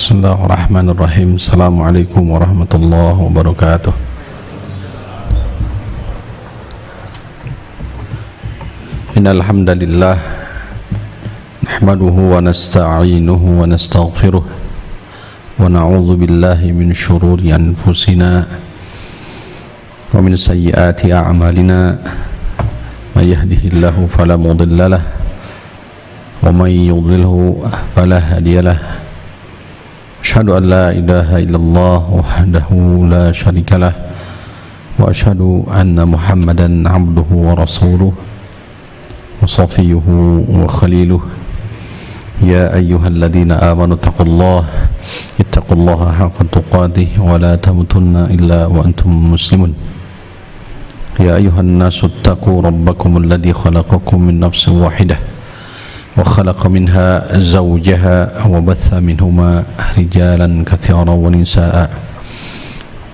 Bismillahirrahmanirrahim. Assalamualaikum warahmatullahi wabarakatuh. Innal hamdalillah nahmaduhu wa nasta'inuhu wa nastaghfiruh wa na'udzu billahi min shururi anfusina wa min sayyiati a'malina. May yahdihillahu fala mudilla lahu wa may yudlilhu fala hadiya lahu. Asyhadu an la ilaha illallah wahdahu la syarika lah wa asyhadu anna Muhammadan abduhu wa rasuluh wa safiyuhu wa khaliluh. Ya ayyuhalladzina amanu ittaqullaha haqqa tuqatih wa la tamutunna illa wa antum muslimun. Ya ayyuhan nasu ittaqu rabbakum alladzi khalaqakum min nafsin wahidah wa khalaqa minha zawjaha wa batha minhuma rijalan katsiran wa nisaa'a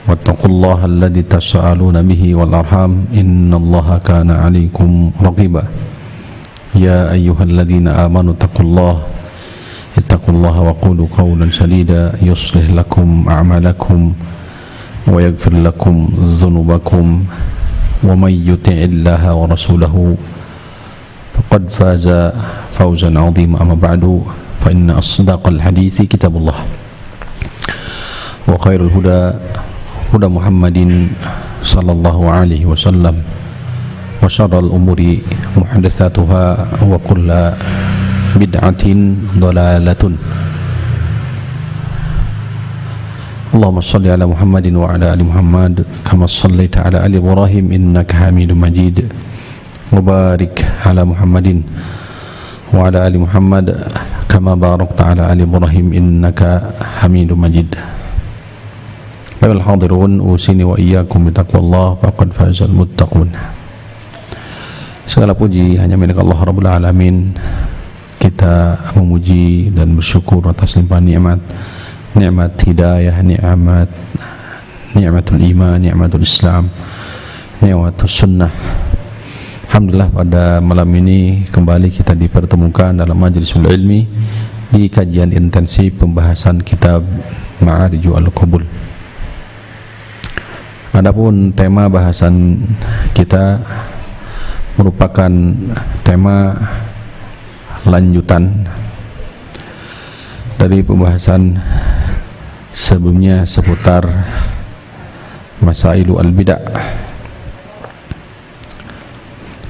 wattaqullaha alladzi tasaaluna bihi wal arham innallaha kana 'alaikum raqiba. Ya ayyuhalladzina amanu ittaqullaha wa qulu qawlan sadida yuslih lakum a'malakum wa yaghfir lakum dhunubakum wa may yuti'illaha wa rasulahu faqad faza fawzan 'azima. Amma ba'du, fa inna asdaqal hadithi kitabullah wa khairul huda Muhammadin sallallahu alaihi wasallam wa syarrul umuri muhdatsatuha wa kullu bid'atin dhalalatun. Allahumma shalli ala Muhammadin wa ala ali Muhammad kama shallaita ala ali Ibrahim innaka Hamidum Majid wa barik ala Muhammadin wa ala ali Muhammad kama barakta ala ali Ibrahim innaka Hamidum Majid. Ayuhal hadirun, usini wa iyyakum bitaqwallah faqad fazal muttaqun. Segala puji hanya milik Allah Rabbul Alamin. Kita memuji dan bersyukur atas limpahan nikmat hidayah, nikmatul iman, nikmatul Islam, nikmatul sunnah. Alhamdulillah, pada malam ini kembali kita dipertemukan dalam majlisul ilmi di kajian intensif pembahasan kitab Ma'ariju al-Qubul. Adapun tema bahasan kita merupakan tema lanjutan dari pembahasan sebelumnya seputar masailu al-bid'ah,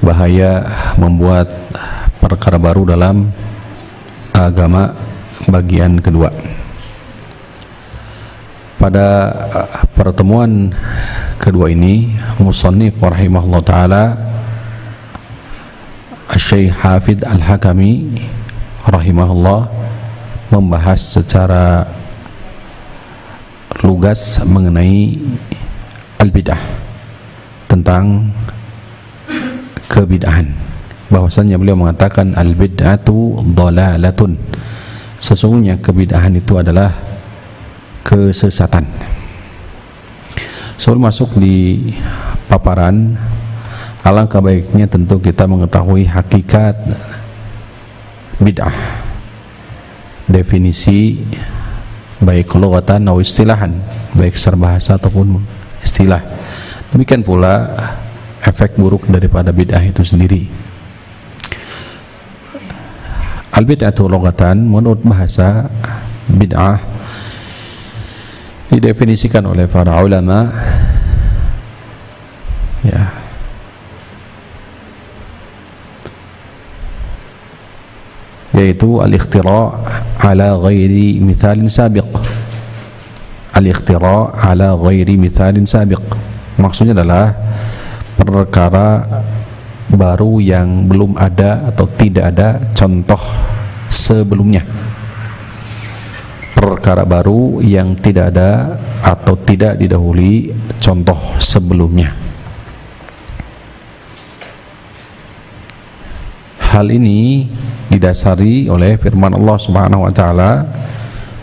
bahaya membuat perkara baru dalam agama, bagian kedua. Pada pertemuan kedua ini, musannif rahimahullah ta'ala Syekh Hafidz Al-Hakami rahimahullah membahas secara lugas mengenai al-bid'ah, tentang kebid'ahan. Bahwasanya beliau mengatakan al-bid'atu dhalalatun, sesungguhnya kebid'ahan itu adalah kesesatan. Sebelum masuk di paparan, alangkah baiknya tentu kita mengetahui hakikat bid'ah, definisi baik lughatan atau istilahan, baik secara bahasa ataupun istilah. Demikian pula efek buruk daripada bid'ah itu sendiri. Al-bid'atu lughatan, menurut bahasa, bid'ah didefinisikan oleh para ulama yaitu al-ikhtira' ala ghairi mithalin sabiq. Al-ikhtira' ala ghairi mithalin sabiq maksudnya adalah perkara baru yang belum ada atau tidak ada contoh sebelumnya. Perkara baru yang tidak ada atau tidak didahului contoh sebelumnya. Hal ini didasari oleh firman Allah Subhanahu wa taala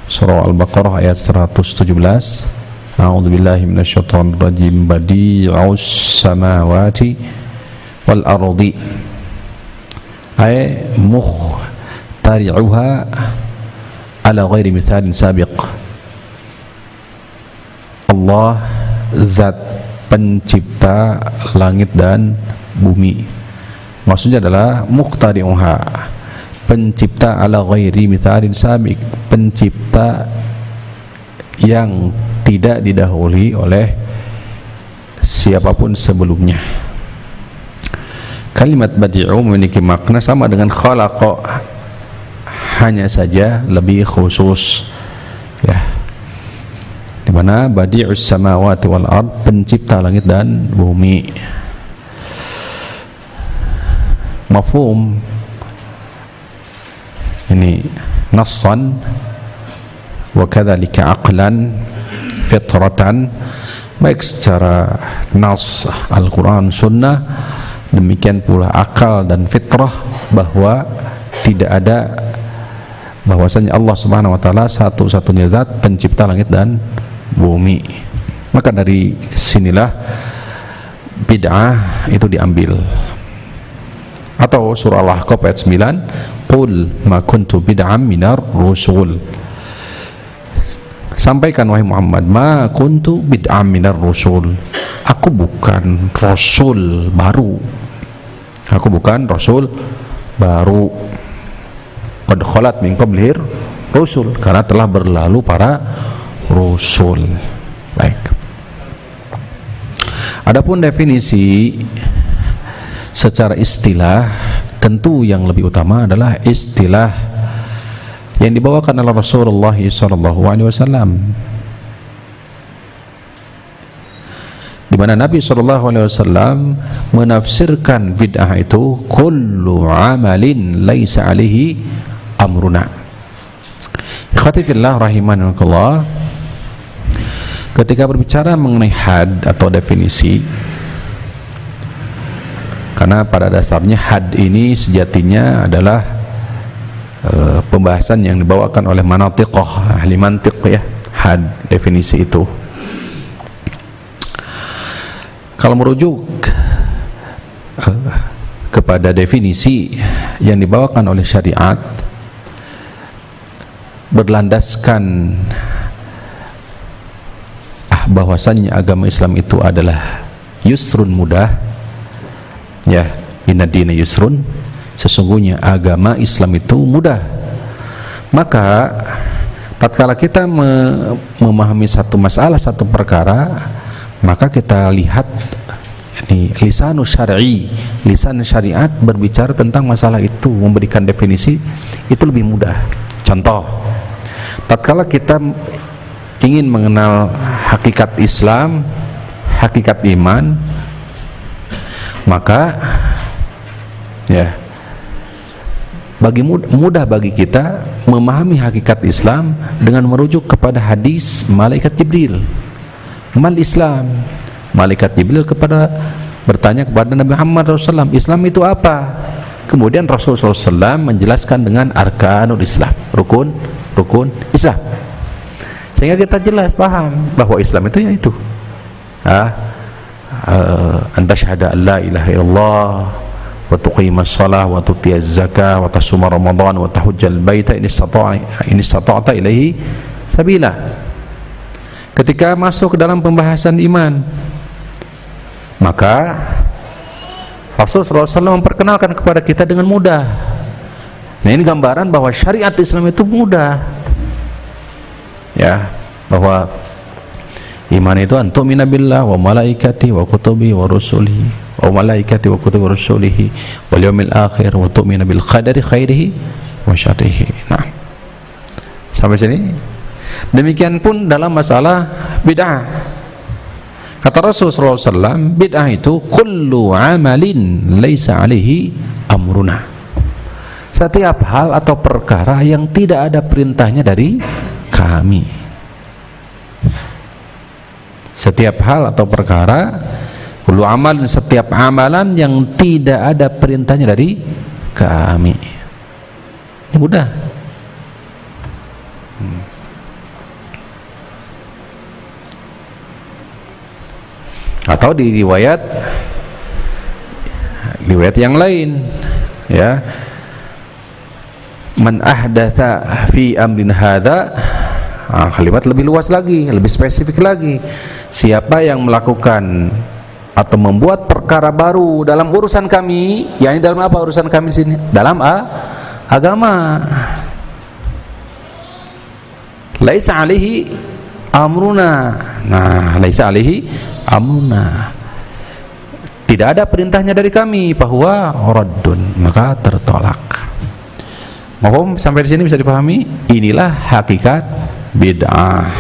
surah Al-Baqarah ayat 117. A'udzubillahi minasyaitonir rajim. Badi'us samawati wal ardi ay mukhtari'uha ala ghairi mithalin sabiq. Allah zat pencipta langit dan bumi. Maksudnya adalah muqtari'uha, pencipta ala ghairi mithalin sabiq, pencipta yang tidak didahului oleh siapapun sebelumnya. Kalimat badi'u memiliki makna sama dengan khalaqa, hanya saja lebih khusus, ya, di mana badi'us samawati wal ard, pencipta langit dan bumi. Mafhum ini nassan wa kadzalika aqlan fitratan, baik secara nas Al-Quran Sunnah, demikian pula akal dan fitrah, bahwa tidak ada, bahwasanya Allah Subhanahu wa taala satu-satunya zat pencipta langit dan bumi. Maka dari sinilah bid'ah itu diambil. Atau surah Al-Ahqaf ayat 9, qul ma kuntu bid'am minar rusul, sampaikan wahai Muhammad, ma kuntu bid'am minar rusul, aku bukan rasul baru, aku bukan rasul baru. Qad khalat min qablihir rusul, karena telah berlalu para rasul. Baik. Adapun definisi secara istilah, tentu yang lebih utama adalah istilah yang dibawakan oleh Rasulullah SAW, di mana Nabi SAW menafsirkan bid'ah itu kullu amalin laisa alaihi amruna. Ikhwati fillah rahimakumullah, ketika berbicara mengenai had atau definisi, karena pada dasarnya had ini sejatinya adalah pembahasan yang dibawakan oleh manatiqah, ahli mantiq, ya, had, definisi itu. Kalau merujuk kepada definisi yang dibawakan oleh syariat, berlandaskan bahwasannya agama Islam itu adalah yusrun, mudah, ya, inna dina yusrun, sesungguhnya agama Islam itu mudah. Maka tatkala kita memahami satu masalah, satu perkara, maka kita lihat ini lisanul syar'i, lisan syariat berbicara tentang masalah itu, memberikan definisi itu lebih mudah. Contoh, tatkala kita ingin mengenal hakikat Islam, hakikat iman, maka ya, mudah bagi kita memahami hakikat Islam dengan merujuk kepada hadis malaikat Jibril. Mal Islam, malaikat Jibril bertanya kepada Nabi Muhammad SAW, Islam itu apa? Kemudian Rasulullah SAW menjelaskan dengan arkanul Islam, rukun Islam, sehingga kita jelas paham bahwa Islam itu ya itu, anta syahada an la ilaha illallah wa tuqimas shalah wa tutiyaz zakah wa tasuma ramadan wa tahujjal baita in istata'ta ilaihi sabila. Ketika masuk ke dalam pembahasan iman, maka Rasulullah SAW memperkenalkan kepada kita dengan mudah. Nah, ini gambaran bahwa syariat Islam itu mudah, ya, bahwa iman itu antumina billah wa malaikati wa kutubi wa rusulihi wa malaikati wa kutubi wa rusulihi wal yawmil akhir wa tu'mina bil qadari khairihi wa syarrihi. Nah, sampai sini. Demikian pun dalam masalah bid'ah, kata Rasulullah SAW, bid'ah itu kullu amalin laisa alaihi amruna, setiap hal atau perkara yang tidak ada perintahnya dari kami. Setiap hal atau perkara, kullu amal, setiap amalan yang tidak ada perintahnya dari kami. Ini mudah. Atau di riwayat yang lain, ya, man ahdatsa fi amrin hadza, kalimat lebih luas lagi, lebih spesifik lagi, siapa yang melakukan atau membuat perkara baru dalam urusan kami, yakni dalam apa urusan kami di sini? Dalam agama. Laisa alaihi amruna. Nah, laisa alaihi amruna. Tidak ada perintahnya dari kami, bahwa raddun, maka tertolak. Mohon sampai di sini bisa dipahami? Inilah hakikat bid'ah.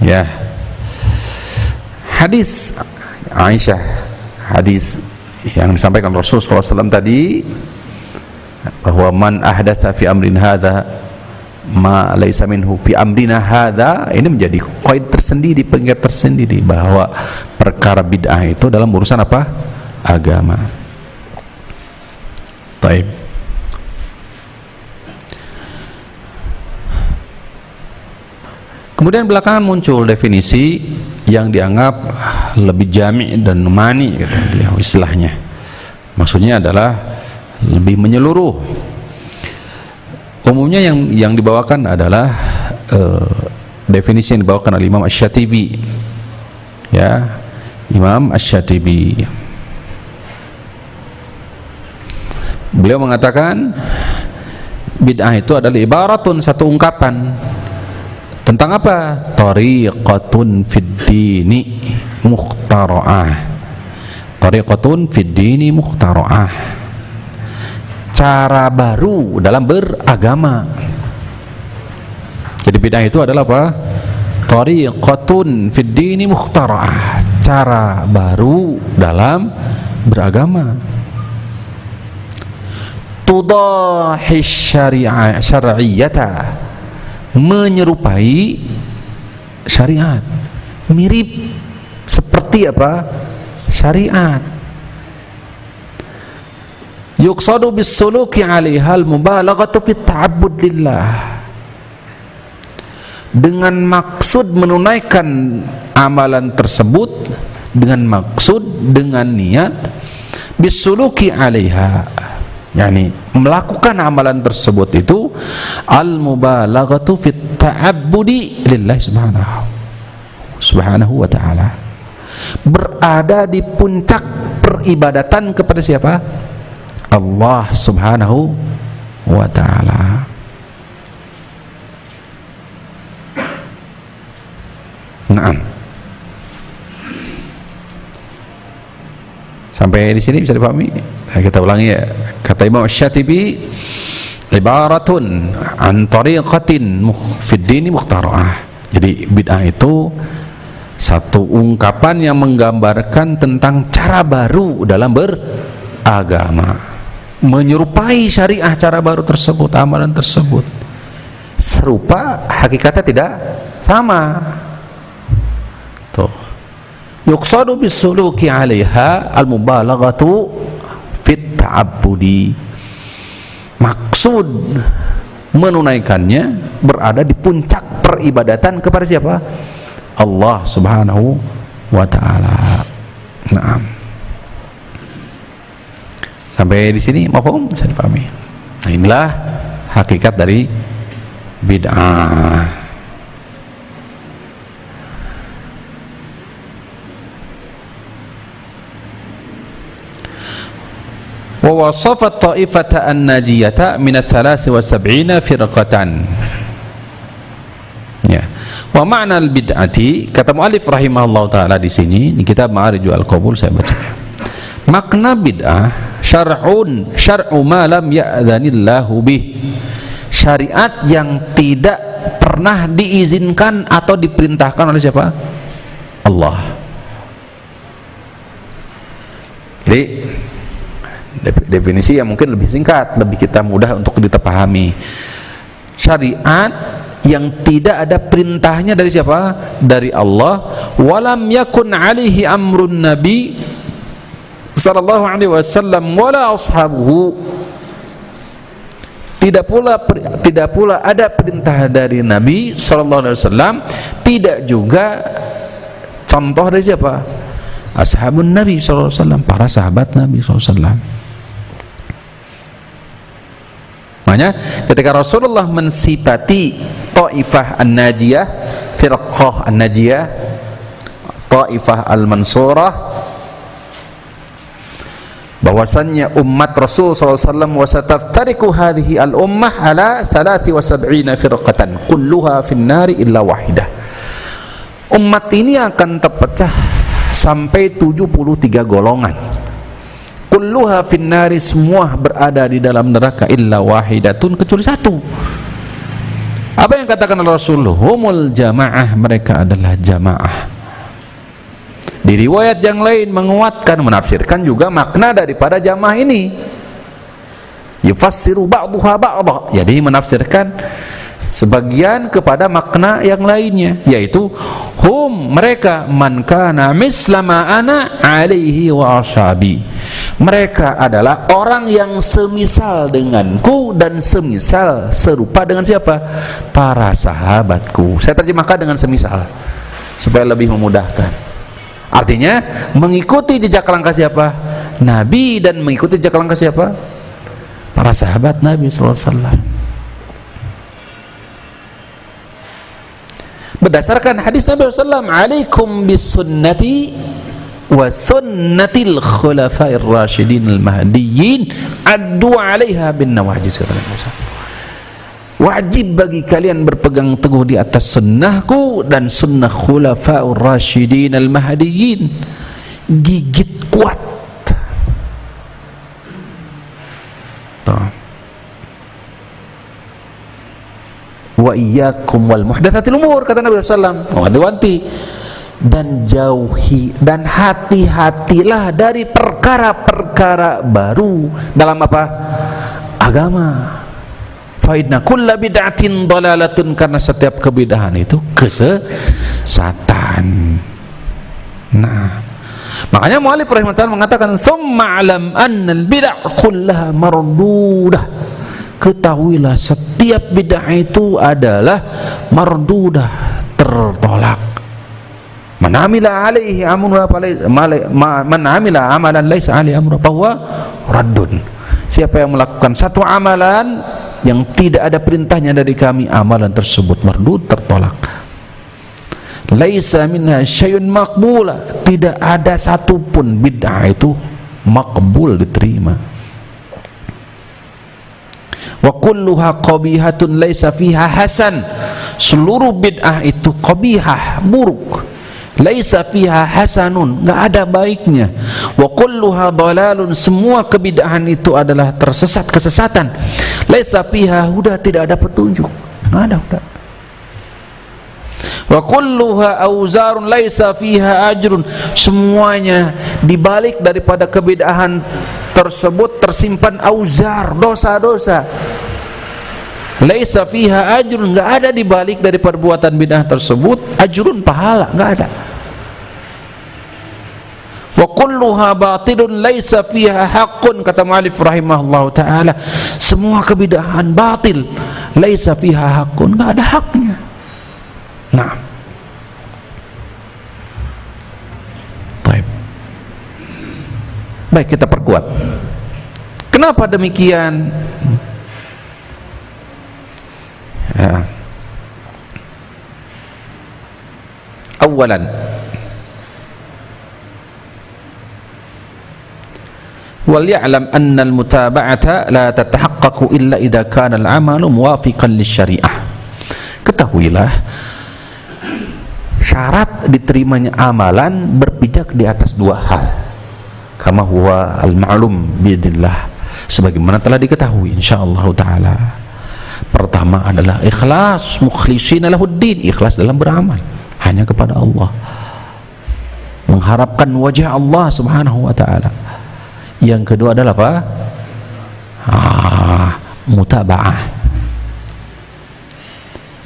Ya. Hadis Aisyah, hadis yang disampaikan Rasulullah SAW tadi, bahwa man ahdatsa fi amrin hadza ma laisa minhu fi amrina hadza, ini menjadi qaid tersendiri, pengingat tersendiri bahwa perkara bid'ah itu dalam urusan apa? Agama. Baik. Kemudian belakangan muncul definisi yang dianggap lebih jami' dan mani, kata beliau istilahnya. Maksudnya adalah lebih menyeluruh. Umumnya yang dibawakan adalah definisi yang dibawakan oleh Imam Asy-Syatibi. Ya, Imam Asy-Syatibi. Beliau mengatakan bid'ah itu adalah ibaratun, satu ungkapan tentang apa? Tariqatun fid dini mukhtara'ah. Tariqatun fid dini mukhtara'ah. Cara baru dalam beragama. Jadi bid'ah itu adalah apa? Tariqatun fid dini mukhtara'ah. Cara baru dalam beragama. Tudahi syar'iyyata, menyerupai syariat, mirip seperti apa? Syariat. Yuqsadu bis-suluki 'alaiha al-mubalaghatu fit ta'abbud lillah, dengan maksud menunaikan amalan tersebut, dengan maksud, dengan niat bis-suluki 'alaiha, yakni melakukan amalan tersebut itu al-mubalaghatu fit ta'abbudi lillah subhanahu wa ta'ala, berada di puncak peribadatan kepada siapa? Allah subhanahu wa ta'ala. Naam. Sampai di sini bisa dipahami? Nah, kita ulangi ya. Kata Imam Asy-Syatibi, ibaratun an tariqatin fid dini mukhtara'ah. Jadi bid'ah itu satu ungkapan yang menggambarkan tentang cara baru dalam beragama, menyerupai syariah cara baru tersebut, amalan tersebut serupa, hakikatnya tidak sama. Tuh. Yuqsadu bis-suluki 'alaiha al-mubalaghatu fit ta'abbudi. Maksud menunaikannya berada di puncak peribadatan kepada siapa? Allah subhanahu wa ta'ala. Naam. Sampai di sini mohon bisa dipahami. Nah, inilah hakikat dari bid'ah. Wa wasafat ta'ifata an-najiyata min ats-73 firqatan. Ya. Wa ma'na al-bid'ati, kata muallif rahimahullah taala di sini di kitab Ma'arijul Qabul, saya baca. Makna bid'ah syar'u ma lam ya'dzanillahu bih, syariat yang tidak pernah diizinkan atau diperintahkan oleh siapa? Allah. Jadi definisi yang mungkin lebih singkat, lebih kita mudah untuk dipahami. Syariat yang tidak ada perintahnya dari siapa? Dari Allah. Walam yakun alaihi amrun nabi sallallahu alaihi wasallam wala ashabuhu, tidak pula ada perintah dari Nabi sallallahu alaihi wasallam, tidak juga contoh dari siapa? Ashabun Nabi sallallahu alaihi wasallam, para sahabat Nabi sallallahu alaihi wasallam. Makanya ketika Rasulullah mensifati Taifah an-Najiyah, firqah an-Najiyah, Taifah al-Mansurah, bahwasannya umat Rasul SAW wasataftariku hadhihi al-ummah ala 73 firqatan kulluha finnari illa wahidah. Umat ini akan terpecah sampai 73 golongan. Kulluha finnari, semua berada di dalam neraka, illa wahidatun, kecuali satu. Apa yang katakan Rasul? Humul jamaah, mereka adalah jamaah. Di riwayat yang lain menguatkan, menafsirkan juga makna daripada jamaah ini. Yufassiru ba'duha ba'dah, jadi menafsirkan sebagian kepada makna yang lainnya, yaitu hum, mereka, man kana mislama ana alaihi wa ashabi, mereka adalah orang yang semisal denganku dan semisal serupa dengan siapa? Para sahabatku. Saya terjemahkan dengan semisal supaya lebih memudahkan. Artinya mengikuti jejak langkah siapa? Nabi, dan mengikuti jejak langkah siapa? Para sahabat Nabi SAW. Berdasarkan hadis Nabi SAW, alaikum bisunnati wa sunnatil khulafair rasyidin al-mahdiyyin addu 'alaiha bin nawajis, kata Nabi SAW. Wajib bagi kalian berpegang teguh di atas sunnahku dan sunnah khulafaur rasyidin al-mahdiyyin, gigit kuat. Wa iyyakum wal muhdatsatil umur, kata Nabi sallallahu alaihi wasallam, dan jauhi dan hati-hatilah dari perkara-perkara baru dalam apa? Agama. Fa inna kulla bid'atin dalalatun, karena setiap kebidahan itu kesesatan. Nah, makanya mu'allif rahimahullah mengatakan summa alam annal bid'ah kullaha mardudah, ketahuilah setiap bid'ah itu adalah mardudah, tertolak. Man amila alaihi amrun man amila amalan laisa alaihi amrun fa huwa raddun. Siapa yang melakukan satu amalan yang tidak ada perintahnya dari kami, amalan tersebut mardud, tertolak. Laisa minha syai'un maqbula, tidak ada satupun bid'ah itu makbul, diterima. Wa kulluha qabihatun laisa fiha hasan, seluruh bid'ah itu qabihah, buruk. Laisa fiha hasanun, enggak ada baiknya. Wa kulluha dalalun, semua kebid'ahan itu adalah tersesat, kesesatan. Laisa fiha huda, tidak ada petunjuk, enggak ada huda. Wa kulluha auzarun laisa fiha ajrun, semuanya dibalik daripada kebid'ahan tersebut tersimpan auzar, dosa-dosa. Laisa fiha ajrun, enggak ada dibalik dari perbuatan bid'ah tersebut ajrun, pahala, enggak ada. Wa kulluha batilun laisa fiha haqqun, kata mu'allif rahimahullahu taala, semua kebid'ahan batil, laisa fiha haqqun, enggak ada haknya. Nah, baik, kita perkuat. Kenapa demikian? Ya. Awalan, wal ya'lam anna al-mutaba'ata la tatahaqqaqu illa idza kana al-'amalu muwafiqan lisyari'ah. Ketahuilah, syarat diterimanya amalan berpijak di atas dua hal, kama huwa al-ma'lum biidznillah, sebagaimana telah diketahui insyaallah taala. Pertama adalah ikhlas, mukhlishina lahuddin, ikhlas dalam beramal hanya kepada Allah, mengharapkan wajah Allah subhanahu wa ta'ala. Yang kedua adalah apa? Mutaba'ah,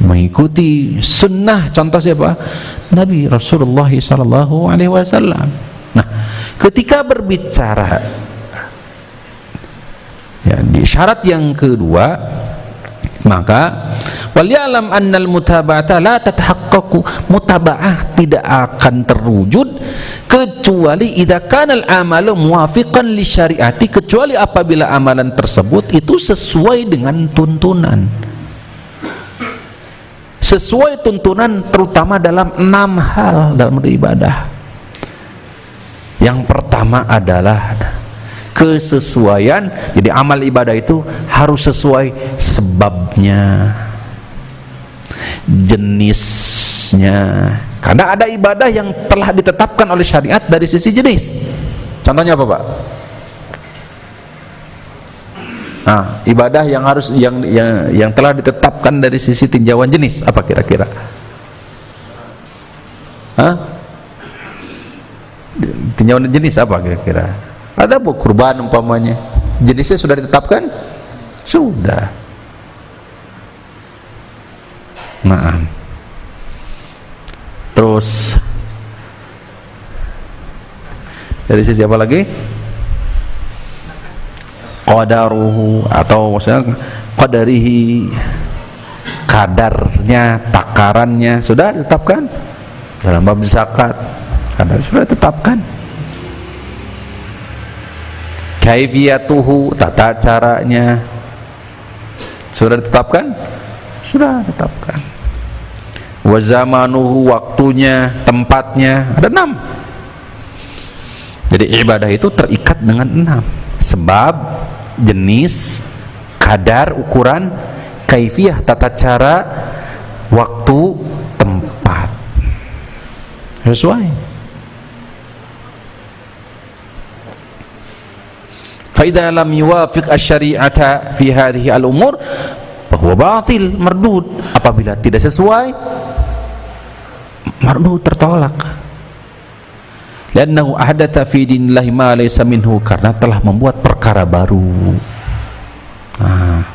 mengikuti sunnah, contoh siapa? Nabi Rasulullah sallallahu alaihi wasallam. Nah, ketika berbicara ya, di syarat yang kedua, maka wal ya'lam annal mutaba'ata la tatahaqqaqu, mutaba'ah tidak akan terwujud kecuali idza kana al-amalu muwafiqan li syariati, kecuali apabila amalan tersebut itu sesuai dengan tuntunan, sesuai tuntunan, terutama dalam 6 hal dalam beribadah. Yang pertama adalah kesesuaian. Jadi amal ibadah itu harus sesuai sebabnya, jenisnya. Karena ada ibadah yang telah ditetapkan oleh syariat dari sisi jenis. Contohnya apa, Pak? Nah, ibadah yang harus yang telah ditetapkan dari sisi tinjauan jenis apa kira-kira? Hah? Tinjauan jenis apa kira-kira? Ada bu kurban umpamanya, jenisnya sudah ditetapkan? Sudah. Nah, terus dari sisi apa lagi? Qadaruhu, atau maksudnya qadarihi, kadarnya, takarannya sudah ditetapkan. Dalam bab zakat kadar sudah ditetapkan. Kaifiyatuhu, tata caranya sudah ditetapkan? Sudah ditetapkan. Wa zamanuhu, waktunya, tempatnya, ada 6. Jadi ibadah itu terikat dengan 6. Sebab, jenis, kadar, ukuran, kaifiyah, tata cara, waktu, tempat. Sesuai. Fa idza lam yuwafiq asy-syari'ata fi hadhihi al-umur bahwa batil, mardud. Apabila tidak sesuai, mardud, tertolak. Liannahu ahdatha fi dinillahi ma laysa minhu, karena telah membuat perkara baru. Nah,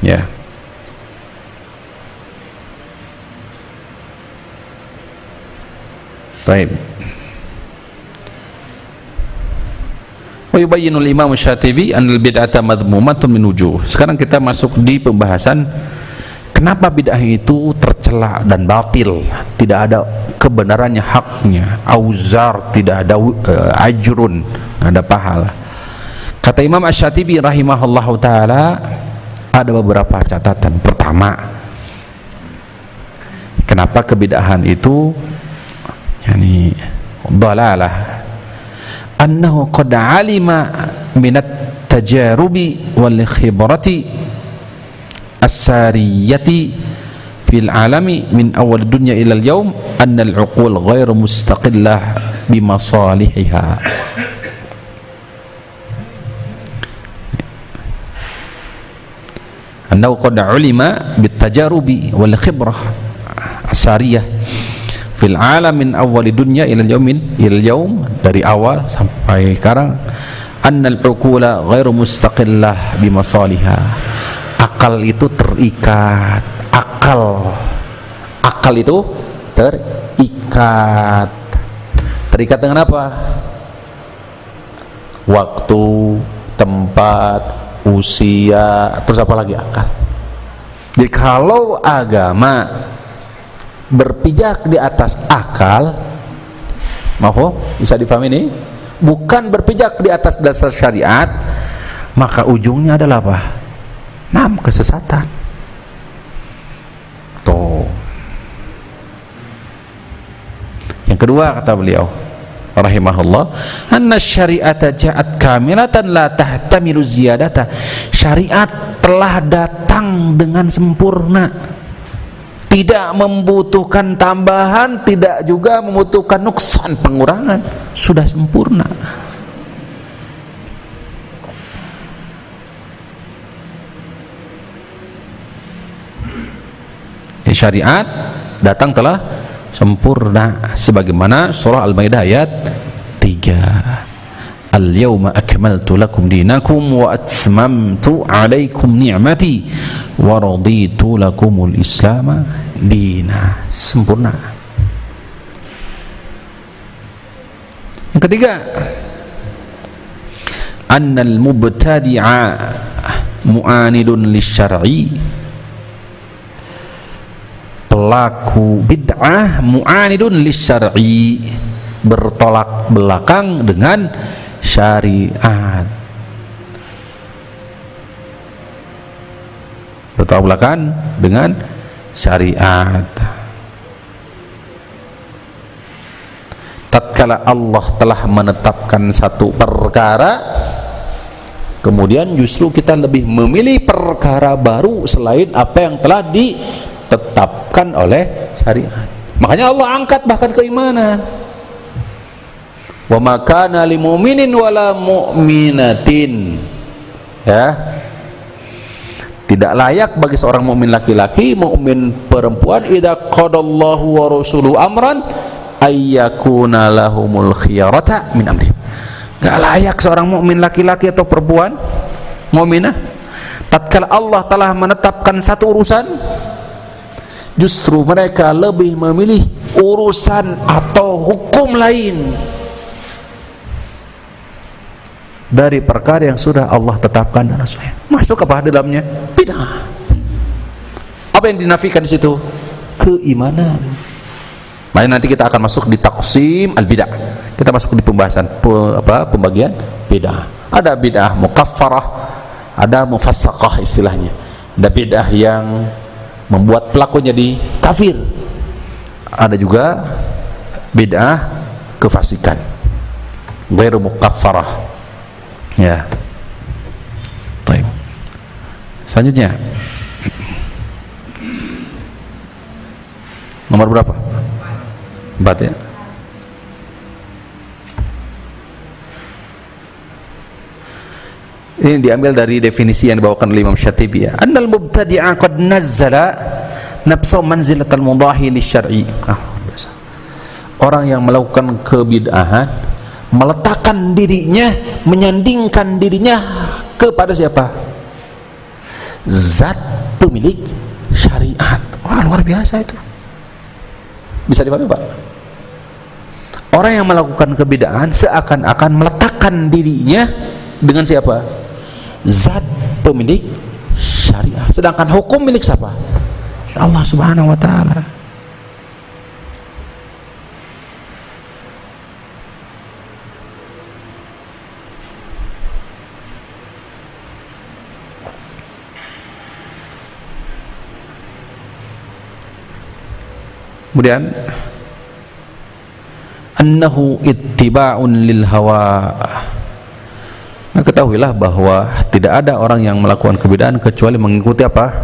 ya. Baik. Wa yubayyinu al-Imam Syatibi anna al-bid'ata madhmumatun min wujuh. Sekarang kita masuk di pembahasan kenapa bid'ah itu tercela dan batil, tidak ada kebenarannya, haknya, auzar, tidak ada ajrun, tidak ada pahala. Kata Imam Asy-Syatibi rahimahullahu taala, ada beberapa catatan. Pertama, kenapa kebid'ahan itu yani dalalah, annahu qad alima minat tajarubi wal khibrati as-sariyati fil alami min awal dunya ila al-yawm anna al-uqul ghairu mustaqillah bimasalihiha. Annahu qad ulima bit tajarubi wal khibrah as-sariyah fil alam min awwali dunya ila al-yawm, dari awal sampai sekarang, annal uqula ghairu mustaqillah bimasaliha. Akal itu terikat. Akal itu terikat. Terikat dengan apa? Waktu, tempat, usia, terus apa lagi akal. Jadi kalau agama berpijak di atas akal, bisa difahami ini, bukan berpijak di atas dasar syariat, maka ujungnya adalah apa? 6, kesesatan. Tuh. Yang kedua kata beliau rahimahullah, anna syari'ata ja'at kamilatan la tahtamilu ziyadata. Syariat telah datang dengan sempurna, tidak membutuhkan tambahan, tidak juga membutuhkan nuksan, pengurangan, sudah sempurna. Syariat datang telah sempurna, sebagaimana surah Al-Maidah ayat 3, al-yawma akmaltu lakum dinakum wa atmamtu alaikum ni'mati wa raditu lakumul islama dina. Sempurna. Yang ketiga, annal mubtadi'a mu'anidun lisyar'i. Pelaku bid'ah mu'anidun lisyar'i, bertolak belakang dengan syariat. Bertolak belakang dengan syariat. tatkala Allah telah menetapkan satu perkara, kemudian justru kita lebih memilih perkara baru selain apa yang telah ditetapkan oleh syariat. Makanya Allah angkat bahkan keimanan. Wa ma kana lil mu'minin wala mu'minatin, ya, tidak layak bagi seorang mukmin laki-laki, mukmin perempuan, idza qadallahu wa rasuluhu amran ayyakuna lahumul khiyarata min amri. Enggak layak seorang mukmin laki-laki atau perempuan mukminah tatkala Allah telah menetapkan satu urusan, justru mereka lebih memilih urusan atau hukum lain dari perkara yang sudah Allah tetapkan dan Rasulnya. Masuk apa dalamnya? Bid'ah. Apa yang dinafikan di situ? Keimanan. Mari nanti kita akan masuk di taqsim al-bid'ah. Kita masuk di pembahasan pembagian bid'ah. Ada bid'ah mukaffarah, ada mufassaqah istilahnya. Ada bid'ah yang membuat pelakunya jadi kafir. Ada juga bid'ah kefasikan. Ghairu mukaffarah. Ya. Baik. Selanjutnya nomor berapa? 4 ya. Ini diambil dari definisi yang dibawakan oleh Imam Syatibi, ya. Annal mubtadi'a qad nazzala nafsa manzilatal mudahi lisyar'i. Biasa. Orang yang melakukan kebid'ahan meletakkan dirinya, menyandingkan dirinya kepada siapa? Zat pemilik syariat. Wah, luar biasa itu. Bisa dipahami, Pak? Orang yang melakukan kebid'ahan seakan-akan meletakkan dirinya dengan siapa? Zat pemilik syariat. Sedangkan hukum milik siapa? Allah Subhanahu wa taala. Kemudian annahu ittiba'un lil hawa. Nah, ketahuilah bahwa tidak ada orang yang melakukan kebid'ahan kecuali mengikuti apa?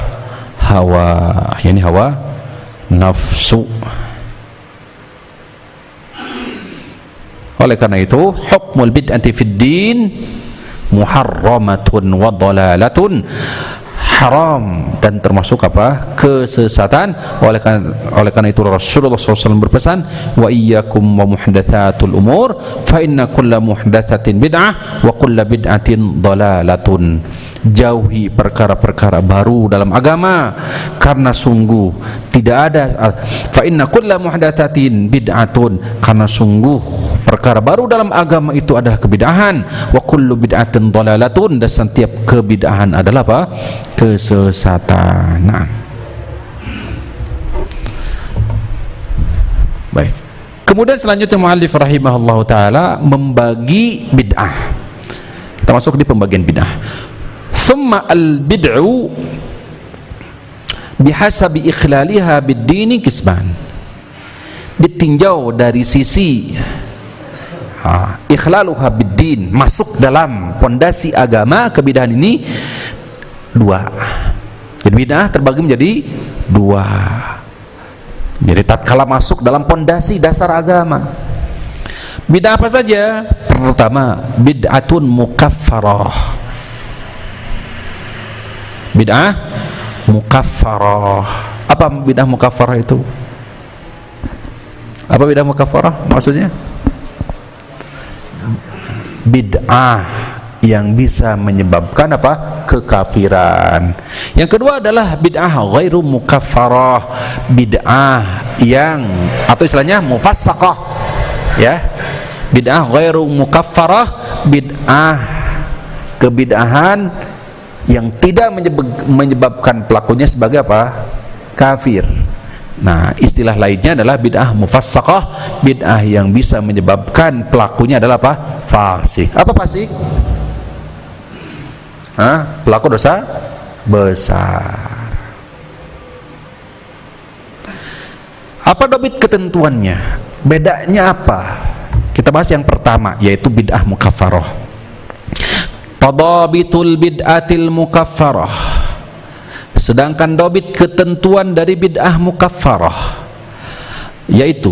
Hawa, yakni hawa nafsu. Oleh karena itu, hukmul bid'ati fid din muharramatun wa dhalalatun, haram dan termasuk apa? Kesesatan. Oleh karena itu Rasulullah SAW berpesan, wa iyyakum wa muhdatsatul umur fa inna kulla muhdatsatin bid'ah wa kulla bid'atin dhalalatun. Jauhi perkara-perkara baru dalam agama, karena sungguh tidak ada fa inna kulla muhdatsatin bid'atun, karena sungguh perkara baru dalam agama itu adalah kebid'ahan, wa kullu bid'atin dhalalatun, dan setiap kebid'ahan adalah apa? Kesesatan. Nah. Baik. Kemudian selanjutnya muallif rahimahullahu taala membagi bid'ah. Kita masuk di pembagian bid'ah. Thumma al-bid'u bihasabi ikhlaliha bid-dini kisman. Ditinjau dari sisi ikhlaluha bid-din, masuk dalam pondasi agama, kebid'ahan ini dua. Jadi bid'ah terbagi menjadi dua. Jadi tatkala masuk dalam pondasi dasar agama, bid'ah apa saja? Pertama, bid'atun mukaffarah. Bid'ah mukaffarah. Apa bid'ah mukaffarah itu? Apa bid'ah mukaffarah maksudnya? Bid'ah yang bisa menyebabkan apa? Kekafiran. Yang kedua adalah bid'ah ghairu mukaffarah, bid'ah yang atau istilahnya mufassaqah, ya. Bid'ah ghairu mukaffarah, bid'ah kebid'ahan yang tidak menyebabkan pelakunya sebagai apa? Kafir. Nah, istilah lainnya adalah bid'ah mufassaqah, bid'ah yang bisa menyebabkan pelakunya adalah apa? Fasik. Apa fasik? Pelaku dosa besar. Apa dobit ketentuannya? Bedanya apa? Kita bahas yang pertama, yaitu bid'ah mukaffarah. Tadabitul bid'atil mukaffarah. Sedangkan dobit ketentuan dari bid'ah mukaffarah, yaitu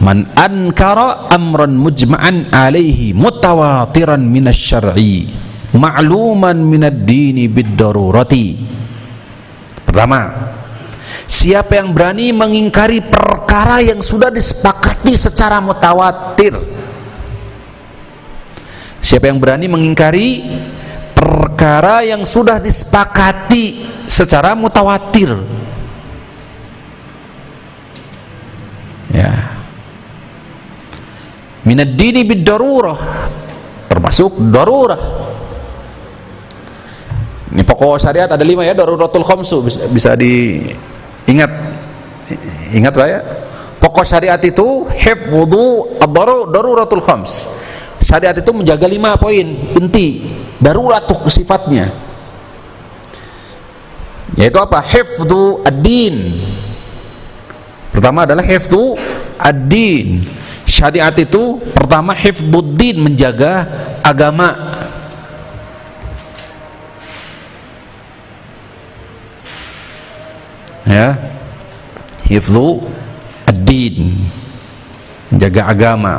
man ankara amran mujma'an alaihi mutawatiran minasyar'i ma'luman minad-dini bid-darurati. Pertama, siapa yang berani mengingkari perkara yang sudah disepakati secara mutawatir. Siapa yang berani mengingkari perkara yang sudah disepakati secara mutawatir, ya, minad dini bid darurah, termasuk darurah. Ini pokok syariat ada 5 ya, daruratul khamsu, bisa diingat, ingat lah ya. Pokok syariat itu hifdzu ad-daruratul khams. Syariat itu menjaga 5 poin inti, darurat sifatnya. Yaitu apa? Hifdzu ad-din. Pertama adalah hifdzu ad-din. Syariat itu pertama hifdzuddin, menjaga agama. Ya. Hifdzu ad-din, menjaga agama.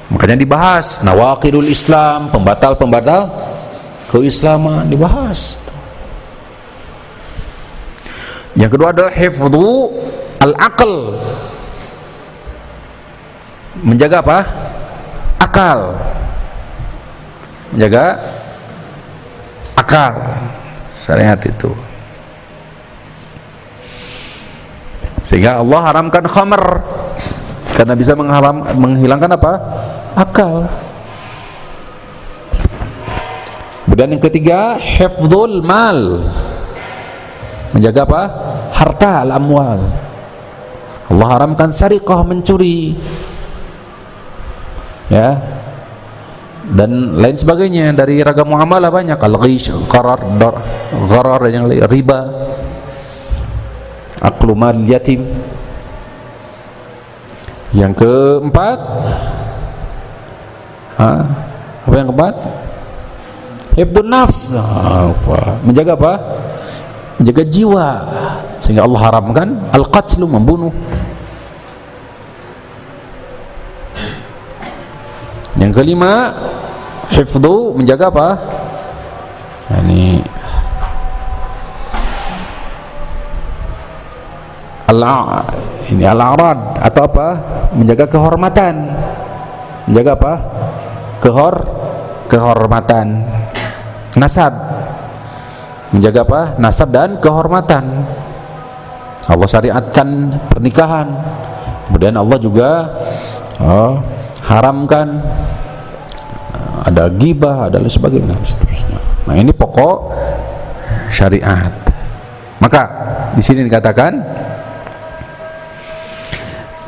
Makanya dibahas nawaqidul Islam, pembatal-pembatal keislaman dibahas. Yang kedua adalah hifdzu al-aql, menjaga apa? Akal, menjaga akal. Syariat itu, sehingga Allah haramkan khamr karena bisa menghilangkan apa? Akal. Kemudian yang ketiga hifdzul mal, menjaga apa? Harta, al-amwal. Allah haramkan sariqah, mencuri, ya, dan lain sebagainya dari ragam muamalah banyak, al-ghish, gharar, dan yang lain, riba, aklu mal yatim. Yang keempat, apa yang keempat? Hifdzun nafs, menjaga apa? Menjaga jiwa, sehingga Allah haramkan al-qatlu, membunuh. Yang kelima, hifdzu, menjaga apa? Ini al-a'rad, atau apa? Menjaga kehormatan. Menjaga apa? Kehormatan. Nasab, menjaga apa? Nasab dan kehormatan. Allah syariatkan pernikahan, kemudian Allah juga haramkan ada ghibah, ada lain sebagainya, seterusnya. Nah, ini pokok syariat. Maka di sini dikatakan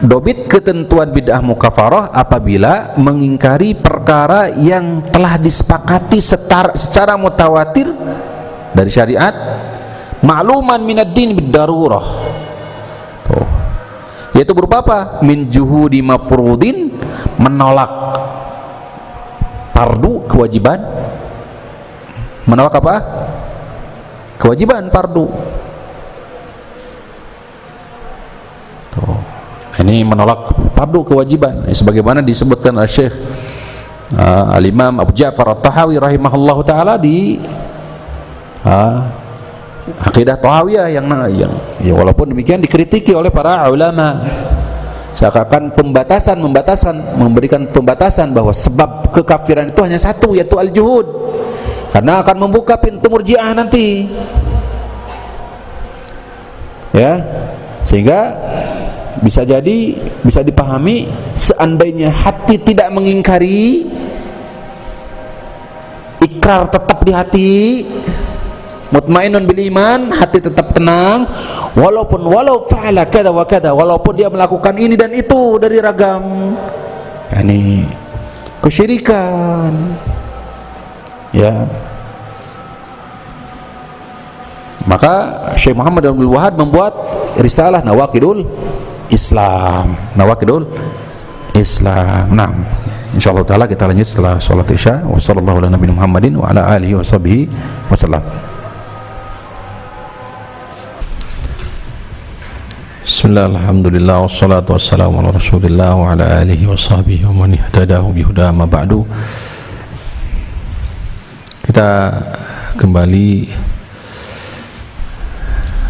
dobit ketentuan bid'ah mukaffarah apabila mengingkari perkara yang telah disepakati secara mutawatir dari syariat, ma'luman minad din bid darurah, yaitu berupa apa? Min juhudi mafrudin, menolak fardu, kewajiban. Menolak apa? Kewajiban fardu. Ini menolak fardu, kewajiban, sebagaimana disebutkan oleh Syekh Al-Imam Abu Ja'far At-Tahawi rahimahullahu taala di Aqidah Tahawiyah yang ya, walaupun demikian dikritiki oleh para ulama, seakan pembatasan memberikan pembatasan bahwa sebab kekafiran itu hanya satu, yaitu al-juhud, karena akan membuka pintu murji'ah nanti, ya, sehingga bisa dipahami seandainya hati tidak mengingkari, ikrar tetap di hati, mutmainnun bil iman, hati tetap tenang, walau fa'ala kada wa kada, walaupun dia melakukan ini dan itu dari ragam kesyirikan, ya. Maka Syekh Muhammad Abdul Wahhab membuat risalah Nawaqidul Islam, Islam. Nah, insyaallah taala kita lanjut setelah salat Isya. Wassallallahu ala nabiyina Muhammadin wa ala alihi washabihi wasallam. Bismillah, alhamdulillah, wassalatu wassalamu ala rasulillah wa ala alihi wa sahbihi wa man ihtadahu bihuda ma ba'du. Kita kembali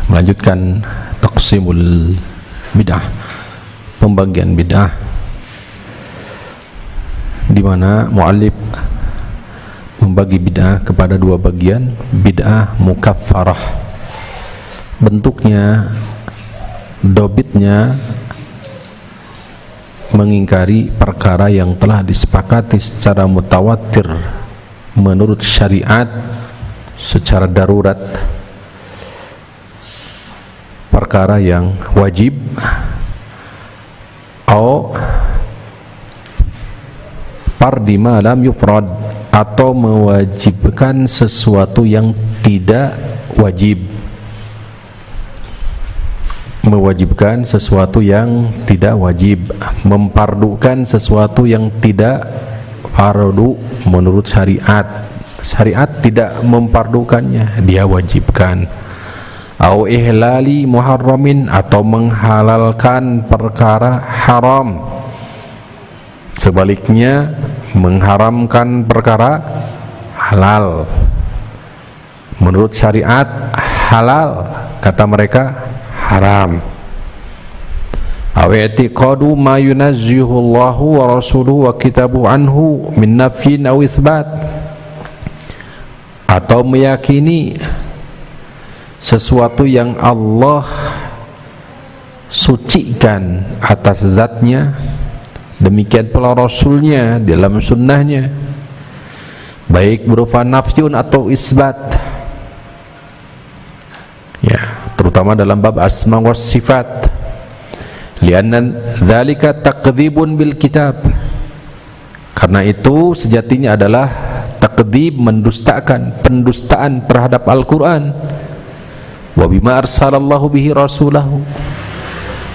melanjutkan taqsimul bid'ah, pembagian bid'ah, di mana muallif membagi bid'ah kepada dua bagian. Bid'ah mukaffarah, bentuknya, dobitnya mengingkari perkara yang telah disepakati secara mutawatir menurut syariat secara darurat, perkara yang wajib, atau fardi ma lam yufrad, atau mewajibkan sesuatu yang tidak wajib, mewajibkan sesuatu yang tidak wajib, mempardukan sesuatu yang tidak fardu menurut syariat. Syariat tidak mempardukannya, dia wajibkan. Au ihlali muharramin, atau menghalalkan perkara haram. Sebaliknya, mengharamkan perkara halal. Menurut syariat halal, kata mereka haram. Aw i'tiqadu ma yunazzihu Allahu wa rasuluhu wa kitabuhu anhu min nafyin aw itsbat, atau meyakini sesuatu yang Allah sucikan atas zatnya, demikian pula rasulnya dalam sunnahnya, baik berupa nafyun atau isbat, ya, terutama dalam bab asma wa sifat. Lianna dzalika takdzibun bil kitab, karena itu sejatinya adalah takdzib, mendustakan, pendustaan terhadap Al-Quran. Wa bima arsalallahu bihi rasulahu,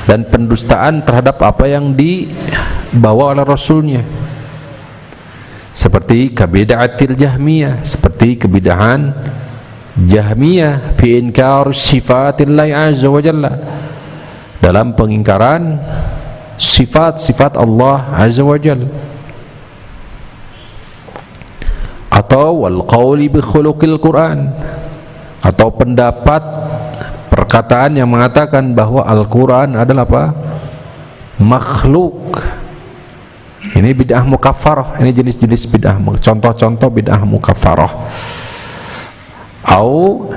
dan pendustaan terhadap apa yang dibawa oleh rasulnya, seperti kabid'atil jahmiyah, seperti kebidahan Jahmiyah fi inkar sifatillahi azza wa jalla, dalam pengingkaran sifat-sifat Allah azza wa jalla. Atau wal qawli bi khuluqil Quran, atau pendapat, perkataan yang mengatakan bahwa Al-Quran adalah apa? Makhluk. Ini bid'ah mukaffarah. Ini jenis-jenis bid'ah, contoh-contoh bid'ah mukaffarah. Au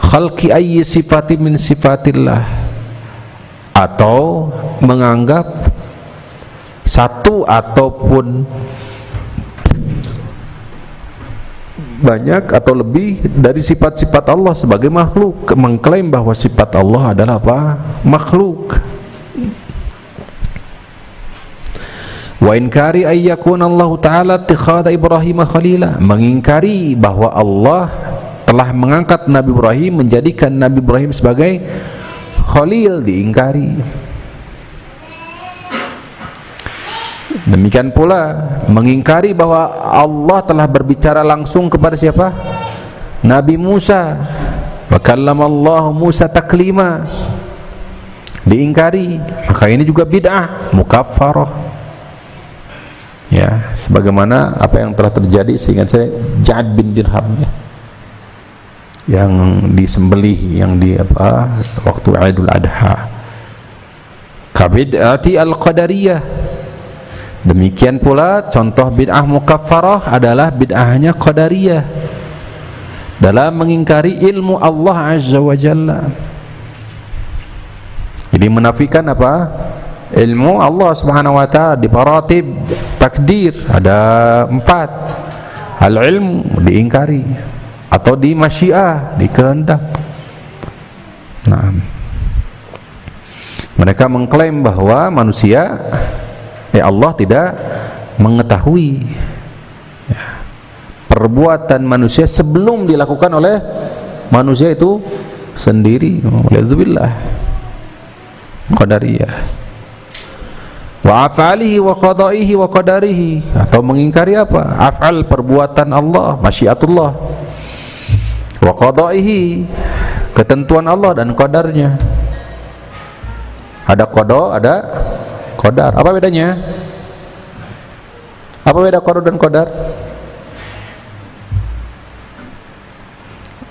khalqi ayyi sifati min sifatillah, atau menganggap satu ataupun banyak atau lebih dari sifat-sifat Allah sebagai makhluk, mengklaim bahwa sifat Allah adalah apa? Makhluk. Wa inkari ayyakuna Allah Ta'ala ittikhadha Ibrahim khalila, mengingkari bahwa Allah telah mengangkat Nabi Ibrahim, menjadikan Nabi Ibrahim sebagai khalil, diingkari. Demikian pula mengingkari bahwa Allah telah berbicara langsung kepada siapa? Nabi Musa. Wa kallamallahu Musa taklima, diingkari. Maka ini juga bid'ah mukaffarah, ya, sebagaimana apa yang telah terjadi, seingat saya, Ja'ad bin Dirham, ya, yang disembelih, yang di apa, waktu Idul Adha. Kabid'ati al-qadariyah. Demikian pula contoh bid'ah mukaffarah adalah bid'ahnya qadariyah dalam mengingkari ilmu Allah azza wa jalla. Jadi menafikan apa? Ilmu Allah subhanahu wa ta'ala di maratib takdir ada 4. Al-ilmu diingkari, atau di masyiah, di kehendak. Nah, mereka mengklaim bahwa manusia, Allah tidak mengetahui perbuatan manusia sebelum dilakukan oleh manusia itu sendiri. Waliyadzubillah, qadariyah. wa af'alihi wa qada'ihi wa qadarihi, atau mengingkari apa? Af'al, perbuatan Allah, masyiatullah, wa qada'ihi, ketentuan Allah dan qadarnya. Ada qada, ada qadar. Apa bedanya? Apa beda qada dan qadar?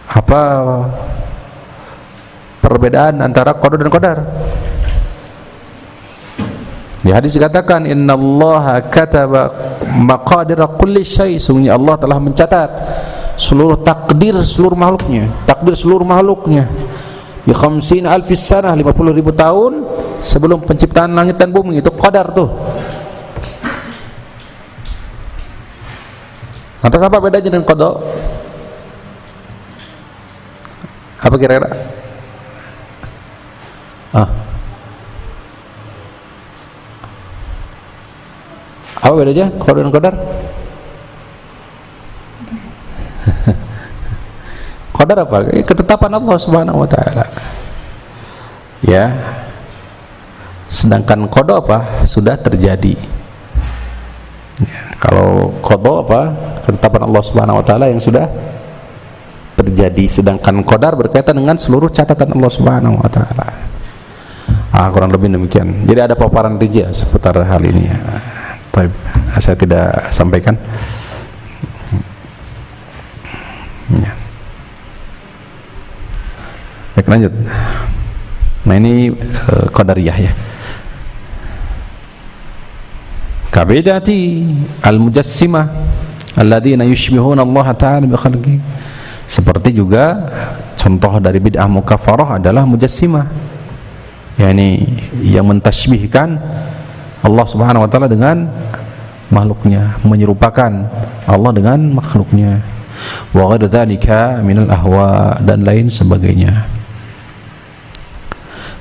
Apa perbedaan antara qada dan qadar? Di hadis dikatakan innallaha kataba maqadira kulli syai', sungguhnya Allah telah mencatat seluruh takdir seluruh makhluknya, takdir seluruh makhluknya bi 50.000 sanah, 50.000 tahun sebelum penciptaan langit dan bumi. Itu qadar tuh. Lantas apa bedanya dengan qada? Apa kira-kira? Apa bedanya qada dan qadar? Qadar apa? Ketetapan Allah Subhanahu wa taala. Ya. Sedangkan qada apa? Sudah terjadi. Ya, kalau qada apa? Ketetapan Allah Subhanahu wa taala yang sudah terjadi, sedangkan qadar berkaitan dengan seluruh catatan Allah Subhanahu wa taala. Kurang lebih demikian. Jadi ada paparan rija seputar hal ini ya. Baik, saya tidak sampaikan. Ya. Baik, lanjut. Nah, ini qadariyah ya. Kabidati al-mujassimah alladzina yushbihuna Allah ta'ala bi khalqihi. Seperti juga contoh dari bid'ah mukaffarah adalah mujassimah, yakni yang mentasbihkan Allah Subhanahu wa taala dengan makhluknya, menyerupakan Allah dengan makhluknya. Wa ghairu dzalika minal ahwa, dan lain sebagainya.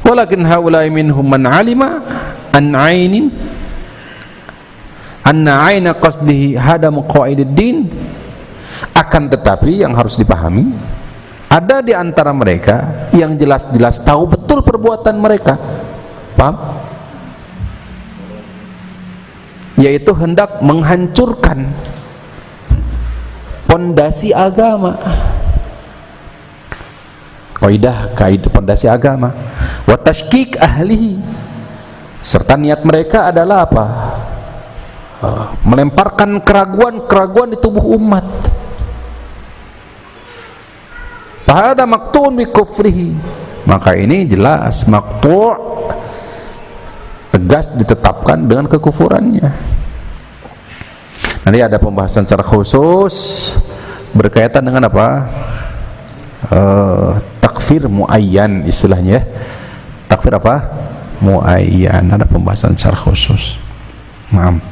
Walakin haula'i minhum man 'alima an 'ainin anna 'aina qasdihi hadam qawaidid din. Akan tetapi yang harus dipahami, ada di antara mereka yang jelas-jelas tahu betul perbuatan mereka, paham? Yaitu hendak menghancurkan pondasi agama, kaidah pondasi agama, wa tashkik ahlihi, serta niat mereka adalah apa? Melemparkan keraguan-keraguan di tubuh umat. Fahada maqtu'un bi kufrihi, maka ini jelas maqtu', tegas ditetapkan dengan kekufurannya. Nanti ada pembahasan secara khusus berkaitan dengan apa? Takfir muayyan istilahnya. Takfir apa? Muayyan. Ada pembahasan secara khusus. Naam.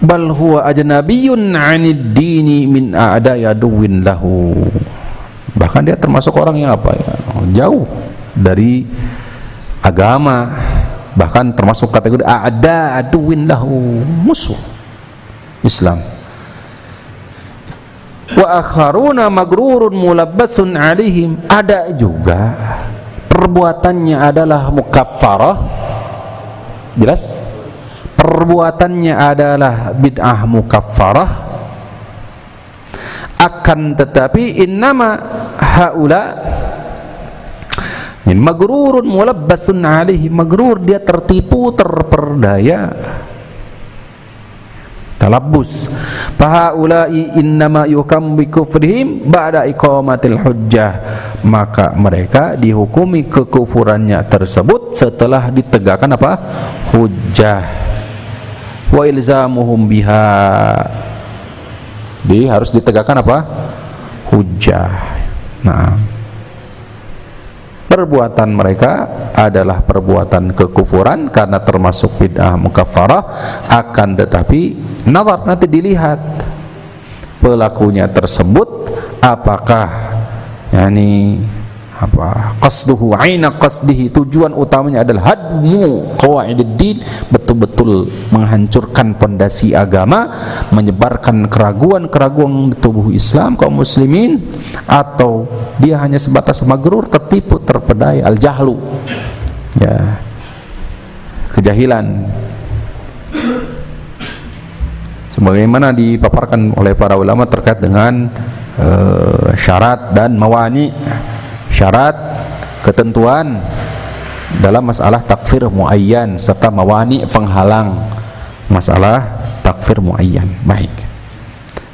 Bal huwa ajnabiyyun 'anid dini min a'da'i aduwwin lahu. Bahkan dia termasuk orang yang apa ya? Jauh dari agama, bahkan termasuk kategori a'da aduwin lahu, musuh Islam. Wa akharuna magrurun mulabbasun alaihim, ada juga perbuatannya adalah mukaffarah, jelas perbuatannya adalah bid'ah mukaffarah, akan tetapi innama haula min magrurun mulabbasun alaihi, magrur dia tertipu, terperdaya, talabbus. Fahaulai innama yukam bi kufrihim ba'da iqamatil hujjah, maka mereka dihukumi kekufurannya tersebut setelah ditegakkan apa? Hujjah. Wa ilzamuhum biha, dia harus ditegakkan apa? Hujjah. Nah, perbuatan mereka adalah perbuatan kekufuran karena termasuk bid'ah mukaffarah, akan tetapi nazar, nanti dilihat pelakunya tersebut apakah yani apa qasduhu aina qasdihi, tujuan utamanya adalah hadmu qawaididdin, betul-betul menghancurkan pondasi agama, menyebarkan keraguan-keraguan di tubuh Islam kaum muslimin, atau dia hanya sebatas magrur, tertipu, terpedaya, al-jahlu ya, kejahilan. Sebagaimana dipaparkan oleh para ulama terkait dengan syarat dan mawani, syarat, ketentuan dalam masalah takfir muayyan serta mawani, penghalang masalah takfir muayyan. Baik,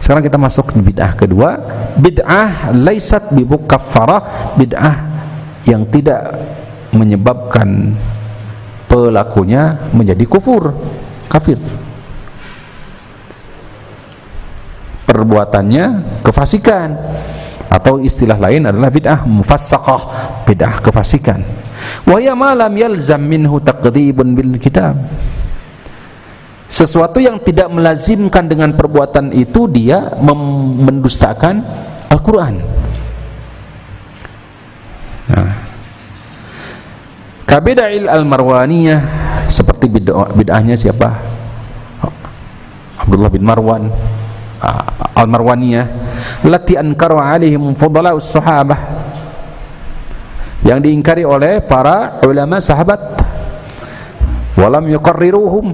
sekarang kita masuk ke bid'ah kedua. Bid'ah laisat bimukaffarah, bid'ah yang tidak menyebabkan pelakunya menjadi kafir. Perbuatannya kefasikan, atau istilah lain adalah bid'ah mufassaqah, bid'ah kefasikan. Wa ya ma lam yalzam minhu taqdhibun bil kitab, sesuatu yang tidak melazimkan dengan perbuatan itu dia mendustakan Al-Quran. Nah, kabida'il al-marwaniyah, seperti bid'ahnya siapa? Abdullah bin Marwan al-Marwaniyah, lati ankaru alaihim fudala'us sahabah, yang diingkari oleh para ulama sahabat, walam yuqarriruhum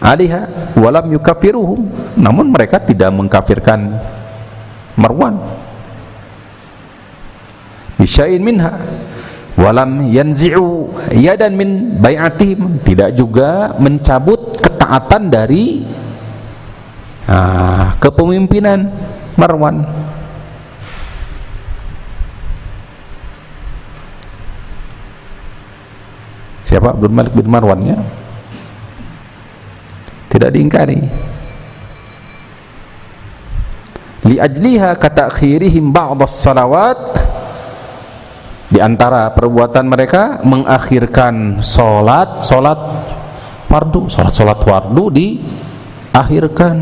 alaiha walam yukaffiruhum, namun mereka tidak mengkafirkan Marwan bisya'in minha, walam yanzi'u yadan min bai'atihim, tidak juga mencabut ketaatan dari kepemimpinan Marwan. Siapa? Abdul Malik bin Marwannya tidak diingkari. Li ajliha katakhirihim ba'd as-salawat, di antara perbuatan mereka mengakhirkan salat fardu, salat fardu diakhirkan.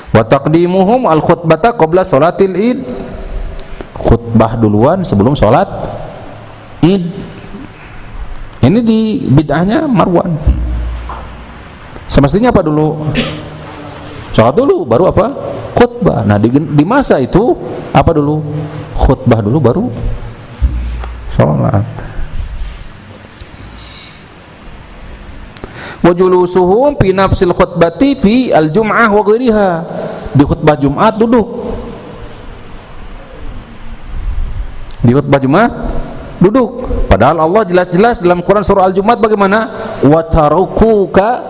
Wa taqdimuhum al-khutbata qabla salatil id, khutbah duluan sebelum salat id. Ini di bid'ahnya Marwan. Semestinya apa dulu? Salat dulu baru apa? Khutbah. Nah, di masa itu apa dulu? Khutbah dulu baru salat. Wa julusuhum fi nafsil khutbati fi al-jum'ah wa ghairiha, di khutbah Jumat duduk, di khutbah Jumat duduk, padahal Allah jelas-jelas dalam Quran surah Al-Jumat bagaimana? Wa tarakuka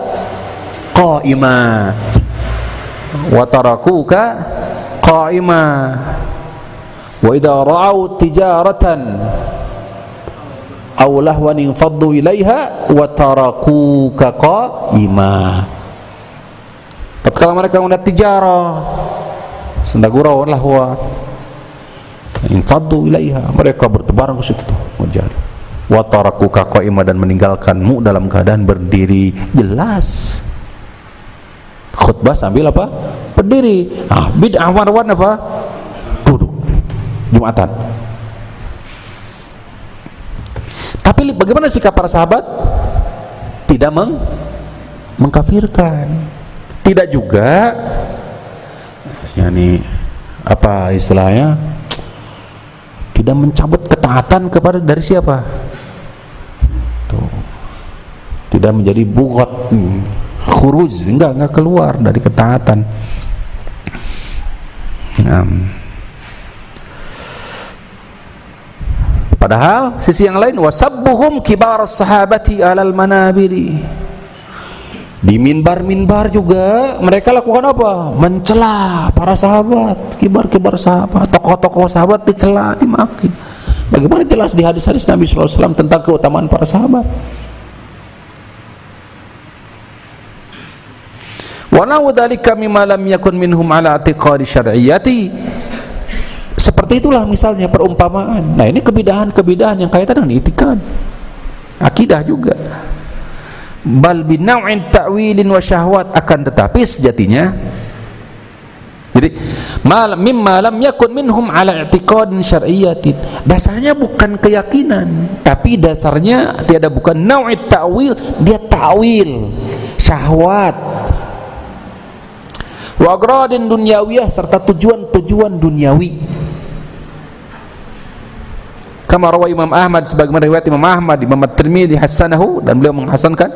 qa'ima, wa tarakuka qa'ima, wa idza ra'au tijaratan aw lahwan infaddu ilaiha wa tarakuka qa'ima. Tatkala mereka melihat tijarah, sendagurau lahwa, infaddu ilaiha, mereka bertebaran ke situ mengejar. Wa tarakuka qa'ima, dan meninggalkanmu dalam keadaan berdiri. Jelas khutbah sambil apa? Berdiri. Bid'ah Marwan apa? Duduk Jumatan. Tapi bagaimana sikap para sahabat? Tidak mengkafirkan, tidak juga apa istilahnya, tidak mencabut ketaatan kepada dari siapa? Tuh. Tidak menjadi bughat, khuruj, enggak keluar dari ketaatan. Padahal sisi yang lain, wasabbuhum kibar sahabati alal manabiri, di minbar-minbar juga mereka lakukan apa? Mencela para sahabat, kibar-kibar sahabat, tokoh-tokoh sahabat dicela, dimaki. Bagaimana jelas di hadis-hadis Nabi SAW tentang keutamaan para sahabat. Wa nahu dzalika mimma lam yakun minhum ala i'tiqadi syar'iyyati, seperti itulah misalnya perumpamaan. Nah, ini kebidahan-kebidahan yang kaitan dengan itikad, akidah juga. Bal binaw'in ta'wilin wa syahwat, akan tetapi sejatinya, jadi mimma lam yakun minhum ala i'tiqadin syar'iyyatin, dasarnya bukan keyakinan, tapi dasarnya bukan naw'it ta'wil, dia ta'wil syahwat, wa agradin dunyawiyah, serta tujuan-tujuan duniawi. Kama rawi Imam Ahmad, sebagaimana riwayat Imam Ahmad, Imam At-Tirmidzi hasanahu, dan beliau menghasankan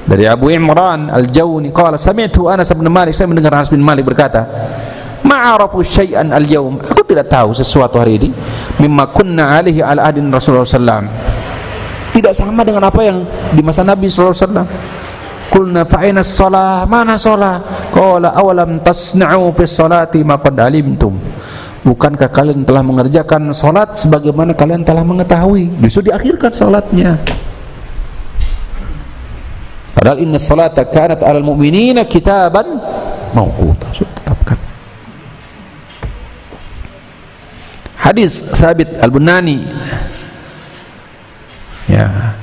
dari Abu Imran Al-Jawni qala sami'tu Anas bin Malik, saya mendengar Anas bin Malik berkata, ma'arafu syai'an al-yawm, aku tidak tahu sesuatu hari ini, mimma kunna alaihi ala ahdin Rasulullah sallallahu alaihi wasallam, tidak sama dengan apa yang di masa Nabi sallallahu alaihi wasallam. Qulna fa aina shalah, mana shalah? Qala awalam tasna'u fi sholati ma qad alimtum, bukankah kalian telah mengerjakan salat sebagaimana kalian telah mengetahui? Justru diakhirkan salatnya. Padahal inna salata kanat 'alal mu'minina kitaban mawquta, sudah tetapkan. Hadis Thabit Al-Bunani, ya,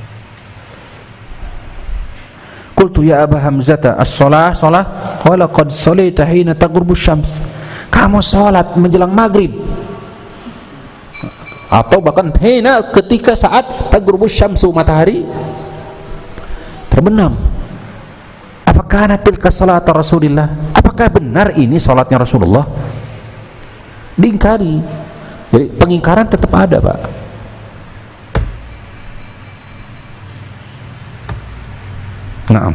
qultu ya Aba Hamzata as-shalah shalah, qala qad shalaita hina taghrubu syams, kamu salat menjelang maghrib, atau bahkan hina, ketika saat taghrubu syamsu, matahari terbenam. Apakah tilka salat Rasulillah, apakah benar ini salatnya Rasulullah? Diingkari. Jadi pengingkaran tetap ada, Pak. Naam.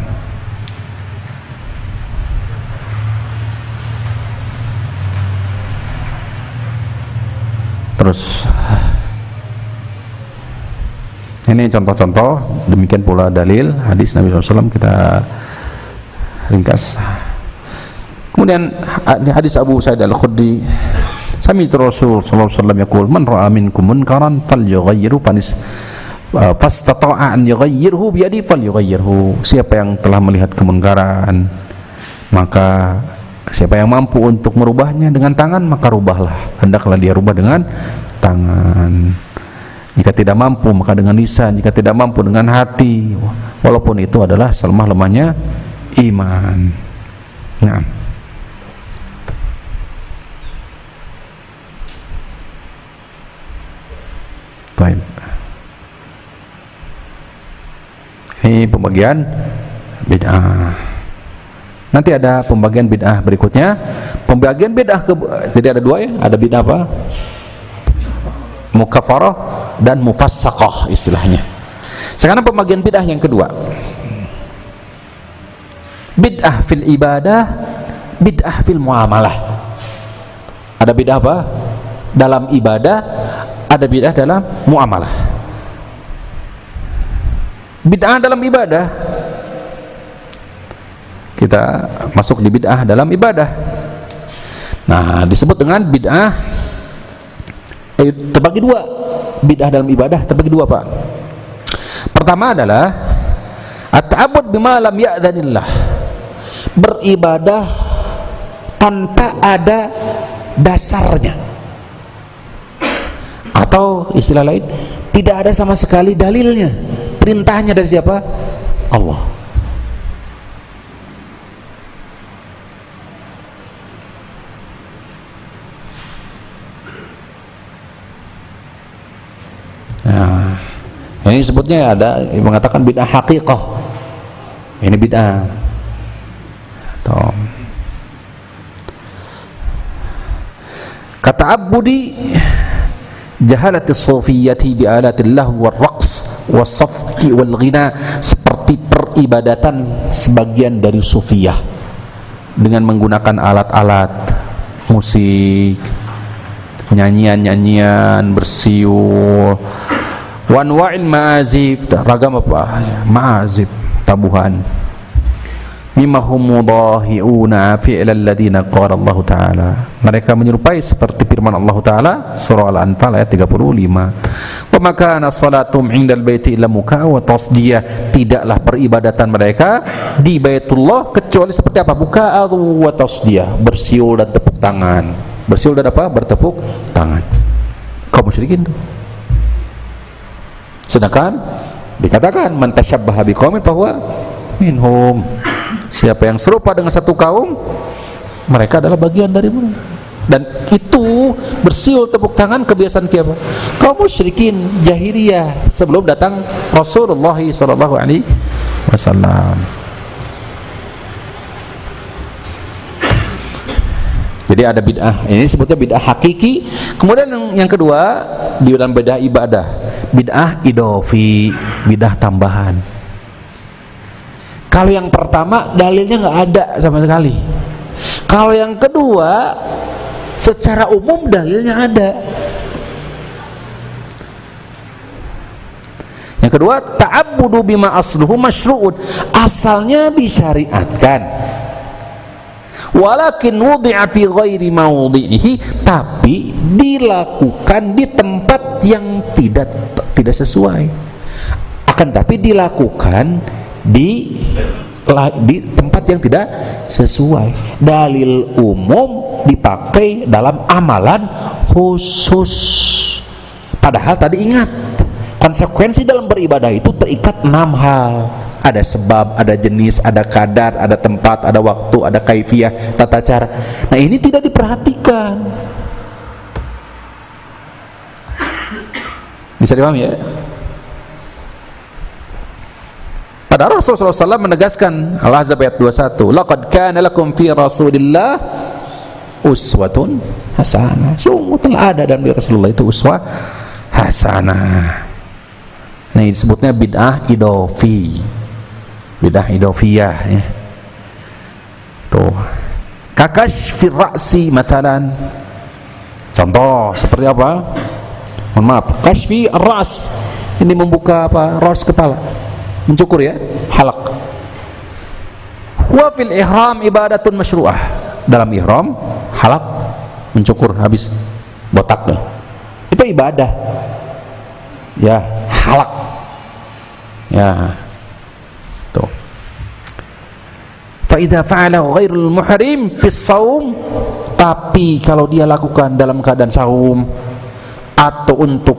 Terus ini contoh-contoh, demikian pula dalil hadis Nabi SAW kita ringkas. Kemudian hadis Abu Sa'id Al-Khudri, sami'tu Rasul sallallahu alaihi wasallam yaqul man ra'a minkum munkaran falyughayyirhu fastata'a an yughayyirhu bi yadihi falyughayyirhu, siapa yang telah melihat kemunkaran, maka siapa yang mampu untuk merubahnya dengan tangan, maka rubahlah, hendaklah dia rubah dengan tangan. Jika tidak mampu maka dengan lisan, jika tidak mampu dengan hati, walaupun itu adalah selemah lemahnya iman. Nah, baik. Ini pembagian bid'ah. Nanti ada pembagian bid'ah berikutnya. Pembagian bid'ah jadi ada dua, ya. Ada bid'ah apa? Mukaffarah dan mufassaqah istilahnya. Sekarang pembagian bid'ah yang kedua. Bid'ah fil ibadah, bid'ah fil muamalah. Ada bid'ah apa? Dalam ibadah, ada bid'ah dalam muamalah. Bid'ah dalam ibadah, kita masuk di bid'ah dalam ibadah. Nah, disebut dengan bid'ah terbagi dua. Bid'ah dalam ibadah terbagi dua, Pak. Pertama adalah at-ta'abbud bima lam ya'dhanillah, beribadah tanpa ada dasarnya, atau istilah lain, tidak ada sama sekali dalilnya. Perintahnya dari siapa? Allah. Nah, ini sebutnya ada yang mengatakan bid'ah haqiqah. Ini bid'ah. Tuh. Kata Abudi jahalatis sufiyyati bi alatillah wal raqs was-safqi wal ghina, seperti peribadatan sebagian dari sufiyah dengan menggunakan alat-alat musik, nyanyian-nyanyian, bersiul, wanwa'il ma'azif, ragam apa? Ma'azif, tabuhan. Mimahum mudahi'una fi'lal ladina qala Allah Ta'ala, mereka menyerupai seperti firman Allah Ta'ala surah Al-Anfal ayat 35, wa makana salatum indal baiti illa muka wa tasdiyah, tidaklah peribadatan mereka di Baitullah kecuali seperti apa? Buka wa tasdiyah, bersiul dan tepuk tangan. Bersiul dan apa? Bertepuk tangan. Kaum musyrikin tuh. Sedangkan dikatakan man tasyabbaha biqaumin fahuwa minhum, siapa yang serupa dengan satu kaum, mereka adalah bagian dari mereka. Dan itu bersiul tepuk tangan kebiasaan siapa? Kaum musyrikin jahiliyah sebelum datang Rasulullah sallallahu alaihi wasallam. Jadi ada bid'ah, ini sebutnya bid'ah hakiki. Kemudian yang kedua di dalam bid'ah ibadah, bid'ah idofi, bid'ah tambahan. Kalau yang pertama dalilnya nggak ada sama sekali. Kalau yang kedua secara umum dalilnya ada. Yang kedua, ta'abbudu bima asluhu masyru'un, asalnya disyariatkan. Walakin wudi'a fi ghairi mawdi'ihi, tapi dilakukan di tempat yang tidak sesuai. Akan tapi dilakukan di tempat yang tidak sesuai. Dalil umum dipakai dalam amalan khusus. Padahal tadi ingat, konsekuensi dalam beribadah itu terikat 6 hal. Ada sebab, ada jenis, ada kadar, ada tempat, ada waktu, ada kaifiyah, tata cara. Nah ini tidak diperhatikan. Bisa dipahami ya? Padahal Rasulullah SAW menegaskan, Al-Ahzab ayat 21, laqad kana lakum fi Rasulillah uswatun hasanah. Sungguh telah ada dalam Rasulullah itu uswah hasanah. Nah ini disebutnya bid'ah idofi, bid'ah idofiyah ya. Tuh, kakashfir ra'si matalan. Contoh seperti apa? Mohon maaf, kashfi ar-ra's, ini membuka apa? Ras kepala, mencukur ya, halaq. Huwa fil ihram ibadatun masyru'ah. Dalam ihram halaq, mencukur habis botak nih. Itu ibadah. Ya, halaq. Ya. Tuh. Fa idza fa'ala ghairul muhrim bis shaum, tapi kalau dia lakukan dalam keadaan saum atau untuk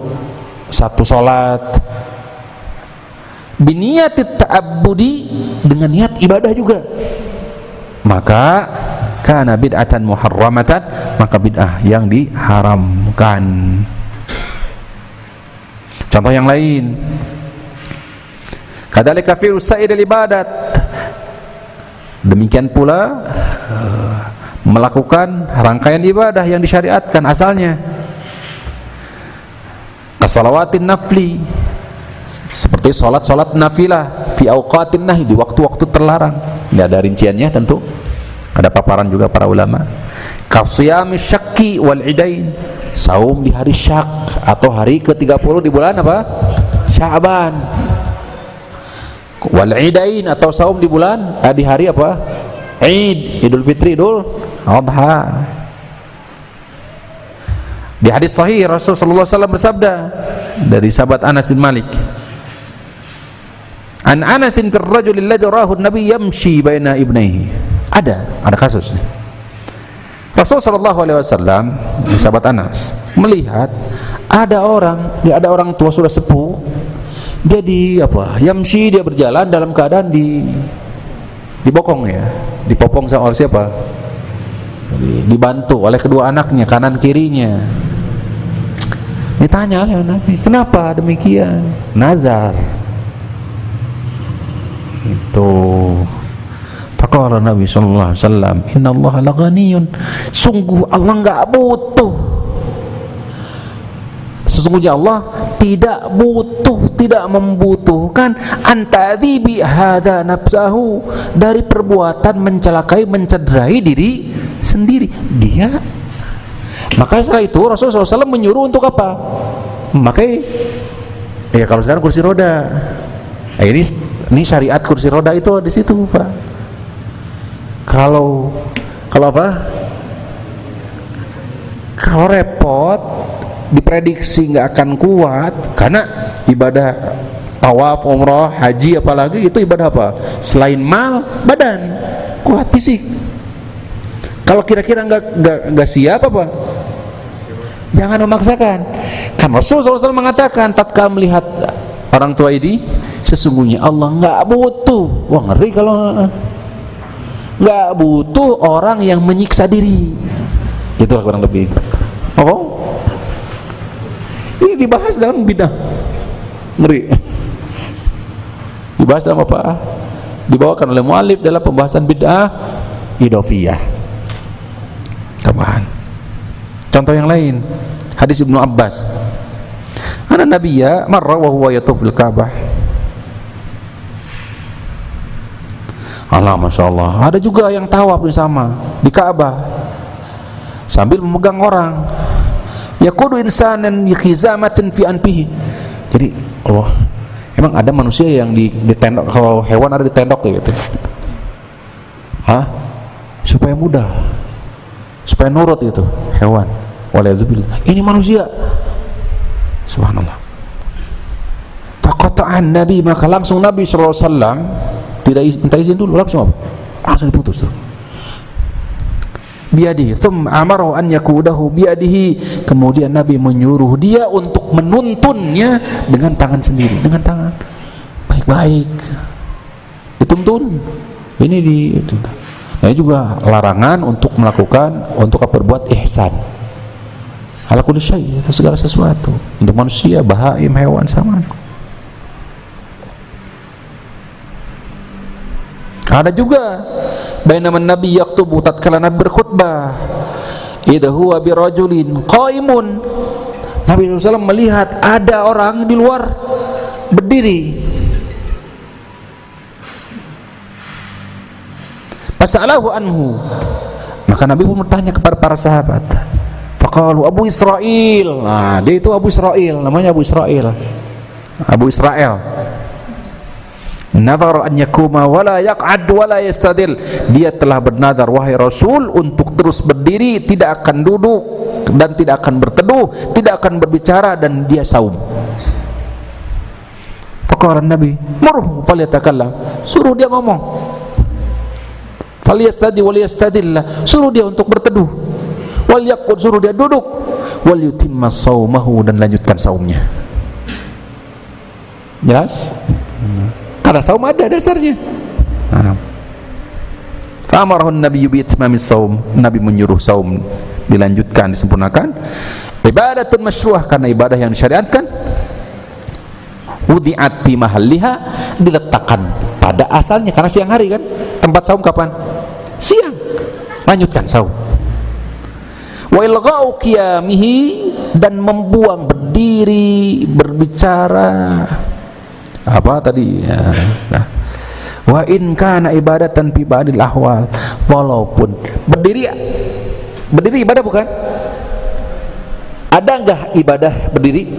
satu salat, biniyatit ta'abbudi, dengan niat ibadah juga, maka kana bid'atan muharramatan, maka bid'ah yang diharamkan. Contoh yang lain, kadzalika fi sa'iril ibadat, demikian pula melakukan rangkaian ibadah yang disyariatkan asalnya, kasalawatin nafli, seperti salat-salat nafilah fi auqatin nahi, di waktu-waktu terlarang. Ini ada rinciannya tentu, ada paparan juga para ulama. Qasiyami syakki wal idain, saum di hari syak atau hari ke-30 di bulan apa? Sya'ban. Wal idain, atau saum di bulan di hari apa? Id, Idul Fitri, Idul Adha. Di hadis sahih Rasulullah SAW bersabda dari sahabat Anas bin Malik, an Anasin fir rajul alladhi rahu an-nabi yamshi baina ibnaihi. Ada kasus. Rasulullah SAW, sahabat Anas, melihat ada orang tua sudah sepuh, dia yamshi, dia berjalan dalam keadaan dibokong ya, dipopong sama oleh siapa? Dibantu oleh kedua anaknya, kanan kirinya. Ditanya oleh Nabi, kenapa demikian? Nazar. Itu. Faqala Nabi sallallahu alaihi wasallam, innallaha laghaniyun, sungguh Allah enggak butuh. Sesungguhnya Allah tidak butuh, tidak membutuhkan antadhibi hadza nafsahu, dari perbuatan mencelakai, mencederai diri sendiri. Dia, maka setelah itu Rasulullah SAW menyuruh untuk apa? Memakai, ya kalau sekarang kursi roda. Nah, ini syariat kursi roda itu di situ, Pak. Kalau apa? Kalau repot, diprediksi nggak akan kuat, karena ibadah tawaf, umrah, haji apalagi itu ibadah apa? Selain mal, badan kuat fisik. Kalau kira-kira nggak siap apa? Jangan memaksakan. Kan Rasulullah SAW mengatakan, tatkala melihat orang tua ini, sesungguhnya Allah nggak butuh. Wah, ngeri kalau nggak butuh orang yang menyiksa diri. Itulah kurang lebih. Oh, ini dibahas dalam bid'ah. Ngeri. Dibahas dalam apa? Dibawakan oleh mu'alif dalam pembahasan bid'ah idofiyah. Tambahan. Contoh yang lain, hadis Ibnu Abbas. Ana nabiyya marra wa huwa yatuf fil Ka'bah. Allah, Masya Allah. Ada juga yang tawaf sama di Ka'bah sambil memegang orang. Yaqudu insanan khizamatin fi anfihi. Jadi Allah, emang ada manusia yang di tendok, kalau hewan ada di tendok kayak gitu. Hah? Supaya mudah, supaya nurut itu hewan. Walaikumsalam. Ini manusia. Subhanallah. Faqata'an Nabi, maka langsung Nabi SAW tidak minta izin dulu, langsung apa? Langsung diputus tuh. Biadihi, thumma amarahu an yakudahu biadihi. Kemudian Nabi menyuruh dia untuk menuntunnya dengan tangan sendiri, dengan tangan baik-baik. Dituntun. Ini dituntun. Nah, juga larangan untuk melakukan, untuk berbuat ihsan. Ala kulli syai', itu segala sesuatu. Untuk manusia, bahaim, hewan sama. Ada juga bainaman Nabi yaktubu, tatkala Nabi berkhutbah, idza huwa birajulin qaimun. Nabi SAW melihat ada orang di luar berdiri. Fasalahu anhu, maka Nabi pun bertanya kepada para sahabat. Faqalu Abu Israil. Nah, dia itu Abu Israil, namanya Abu Israil. Abu Israel. Nadhar an yakuma wala yaq'ad wala yastadil. Dia telah bernadar, wahai Rasul, untuk terus berdiri, tidak akan duduk dan tidak akan berteduh, tidak akan berbicara, dan dia saum. Faqala Nabi, murhu falyatakallam, suruh dia ngomong. Falyastadi wal yastadillah, suruh dia untuk berteduh. Wal yaqud, suruh dia duduk. Wal yutimma saumahu, dan lanjutkan saumnya. Jelas? Karena saum ada dasarnya. Fa'amarahun Nabi bi'itmamis saum. Nabi menyuruh saum dilanjutkan, disempurnakan. Ibadatun masyru'ah, karena ibadah yang disyariatkan. Wudi'at fi mahalliha, diletakkan pada asalnya, karena siang hari kan. Tempat saum kapan? Siang. Lanjutkan saum. Wa ilgha'u qiyamihi, dan membuang berdiri, berbicara. Apa tadi ya, nah. Wa in kana ibadatan fi ba'dil ahwal, walaupun berdiri ibadah bukan? Ada enggak ibadah berdiri?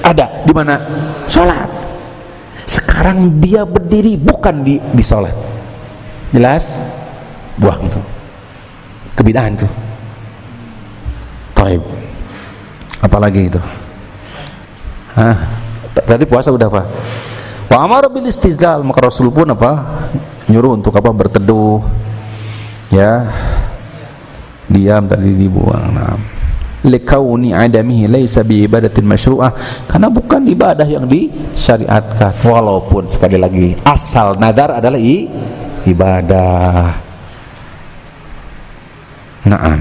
Ada. Di mana? Salat. Sekarang dia berdiri bukan di salat. Jelas? Buang tuh. Kebidahan tuh. Baik. Apalagi itu? Tadi puasa udah apa? Wa amara bil istizlal, maka Rasul pun apa? Nyuruh untuk apa? Berteduh. Ya. Diam, tadi dibuang. Nah. Likauni adamihi laisa bi ibadatin masyru'ah, karena bukan ibadah yang disyariatkan. Walaupun sekali lagi asal nadar adalah ibadah. Naam.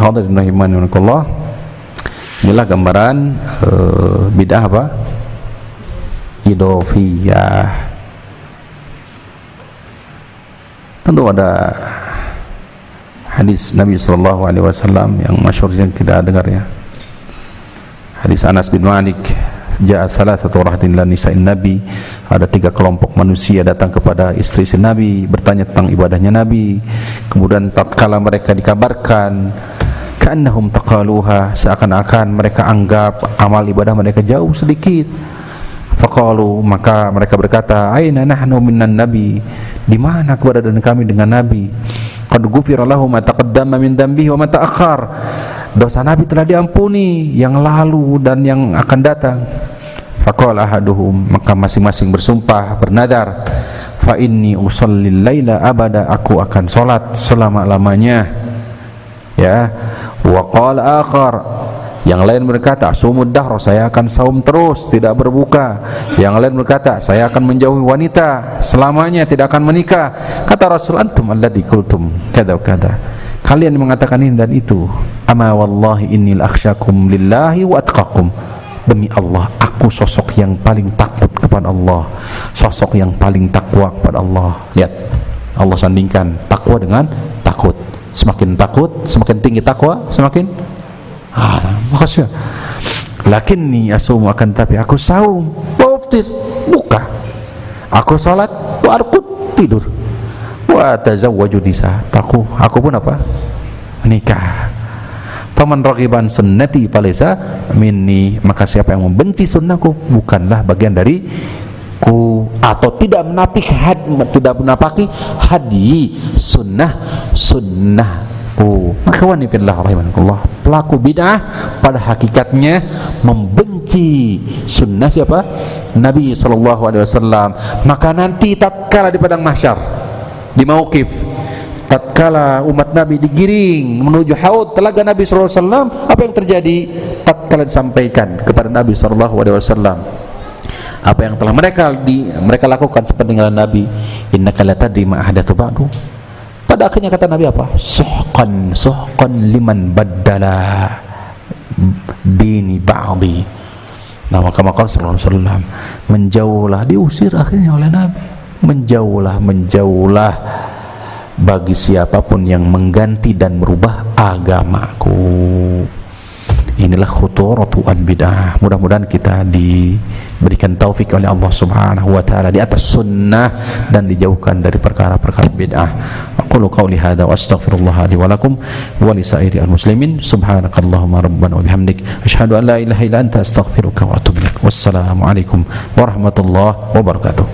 Hadirin rahimakumullah. Inilah gambaran bid'ah apa? Idhofiyah. Tentu ada hadis Nabi SAW yang masyhur yang kita dengar ya. Hadis Anas bin Malik, ja'a salasatu rahatin la nisa'in Nabi. Ada 3 kelompok manusia datang kepada istri-istri Nabi, bertanya tentang ibadahnya Nabi. Kemudian tatkala mereka dikabarkan, ka'annahum taqaluha, seakan-akan mereka anggap amal ibadah mereka jauh sedikit. Faqalu, maka mereka berkata, aina nahnu minan nabi, di mana keberadaan kami dengan Nabi? Qad ghufira lahu ma taqaddama min dhanbihi wa ma ta'akhkhar, dosa Nabi telah diampuni yang lalu dan yang akan datang. Faqala ahaduhum, maka masing-masing bersumpah, bernadar, fa inni usallil laila abada, aku akan salat selama-lamanya. Ya. Wa qala akhar, yang lain berkata, asumud dahr, saya akan saum terus, tidak berbuka. Yang lain berkata, saya akan menjauhi wanita selamanya, tidak akan menikah. Kata Rasul, antum alladzi qultum kada kada, kalian mengatakan ini dan itu. Ama wallahi innil akhsyakum lillahi wa atqakum. Demi Allah, aku sosok yang paling takut kepada Allah, sosok yang paling takwa kepada Allah. Lihat, Allah sandingkan takwa dengan takut. Semakin takut, semakin tinggi takwa, semakin makasih. Lakinni asum, akan tapi aku saum, wa uftir, buka. Aku salat, wa arqud, tidur. Wa tazawwaju nisa, aku pun apa? Menikah. Faman raghiban sunnati falaysa minni, maka siapa yang membenci sunnahku bukanlah bagian dari ku, atau tidak menapaki hadi sunnahku. Maka wanifillah rahimakumullah, pelaku bid'ah pada hakikatnya membenci sunnah siapa? Nabi SAW. Maka nanti tatkala di padang mahsyar, di mauqif, tatkala umat Nabi digiring menuju haud telaga Nabi SAW, apa yang terjadi? Tatkala disampaikan kepada Nabi SAW apa yang telah mereka lakukan sepeninggalan Nabi, innaka la tadri ma ahdatsu ba'du. Pada akhirnya kata Nabi apa? Suhqan liman baddala dini ba'di. Nah, maka sallallahu alaihi wasallam menjauhlah, diusir akhirnya oleh Nabi, menjauhlah bagi siapapun yang mengganti dan merubah agamaku. Inilah khuturatu al-bid'ah. Mudah-mudahan kita diberikan taufik oleh Allah Subhanahu wa taala di atas sunnah dan dijauhkan dari perkara-perkara bid'ah. Aqulu qawli hadza wa astaghfirullah li wa lakum wa li sa'iril muslimin. Subhanakallahumma rabbana wa bihamdik asyhadu an la ilaha illa anta astaghfiruka wa atubu ilaik. Wassalamu alaikum warahmatullahi wabarakatuh.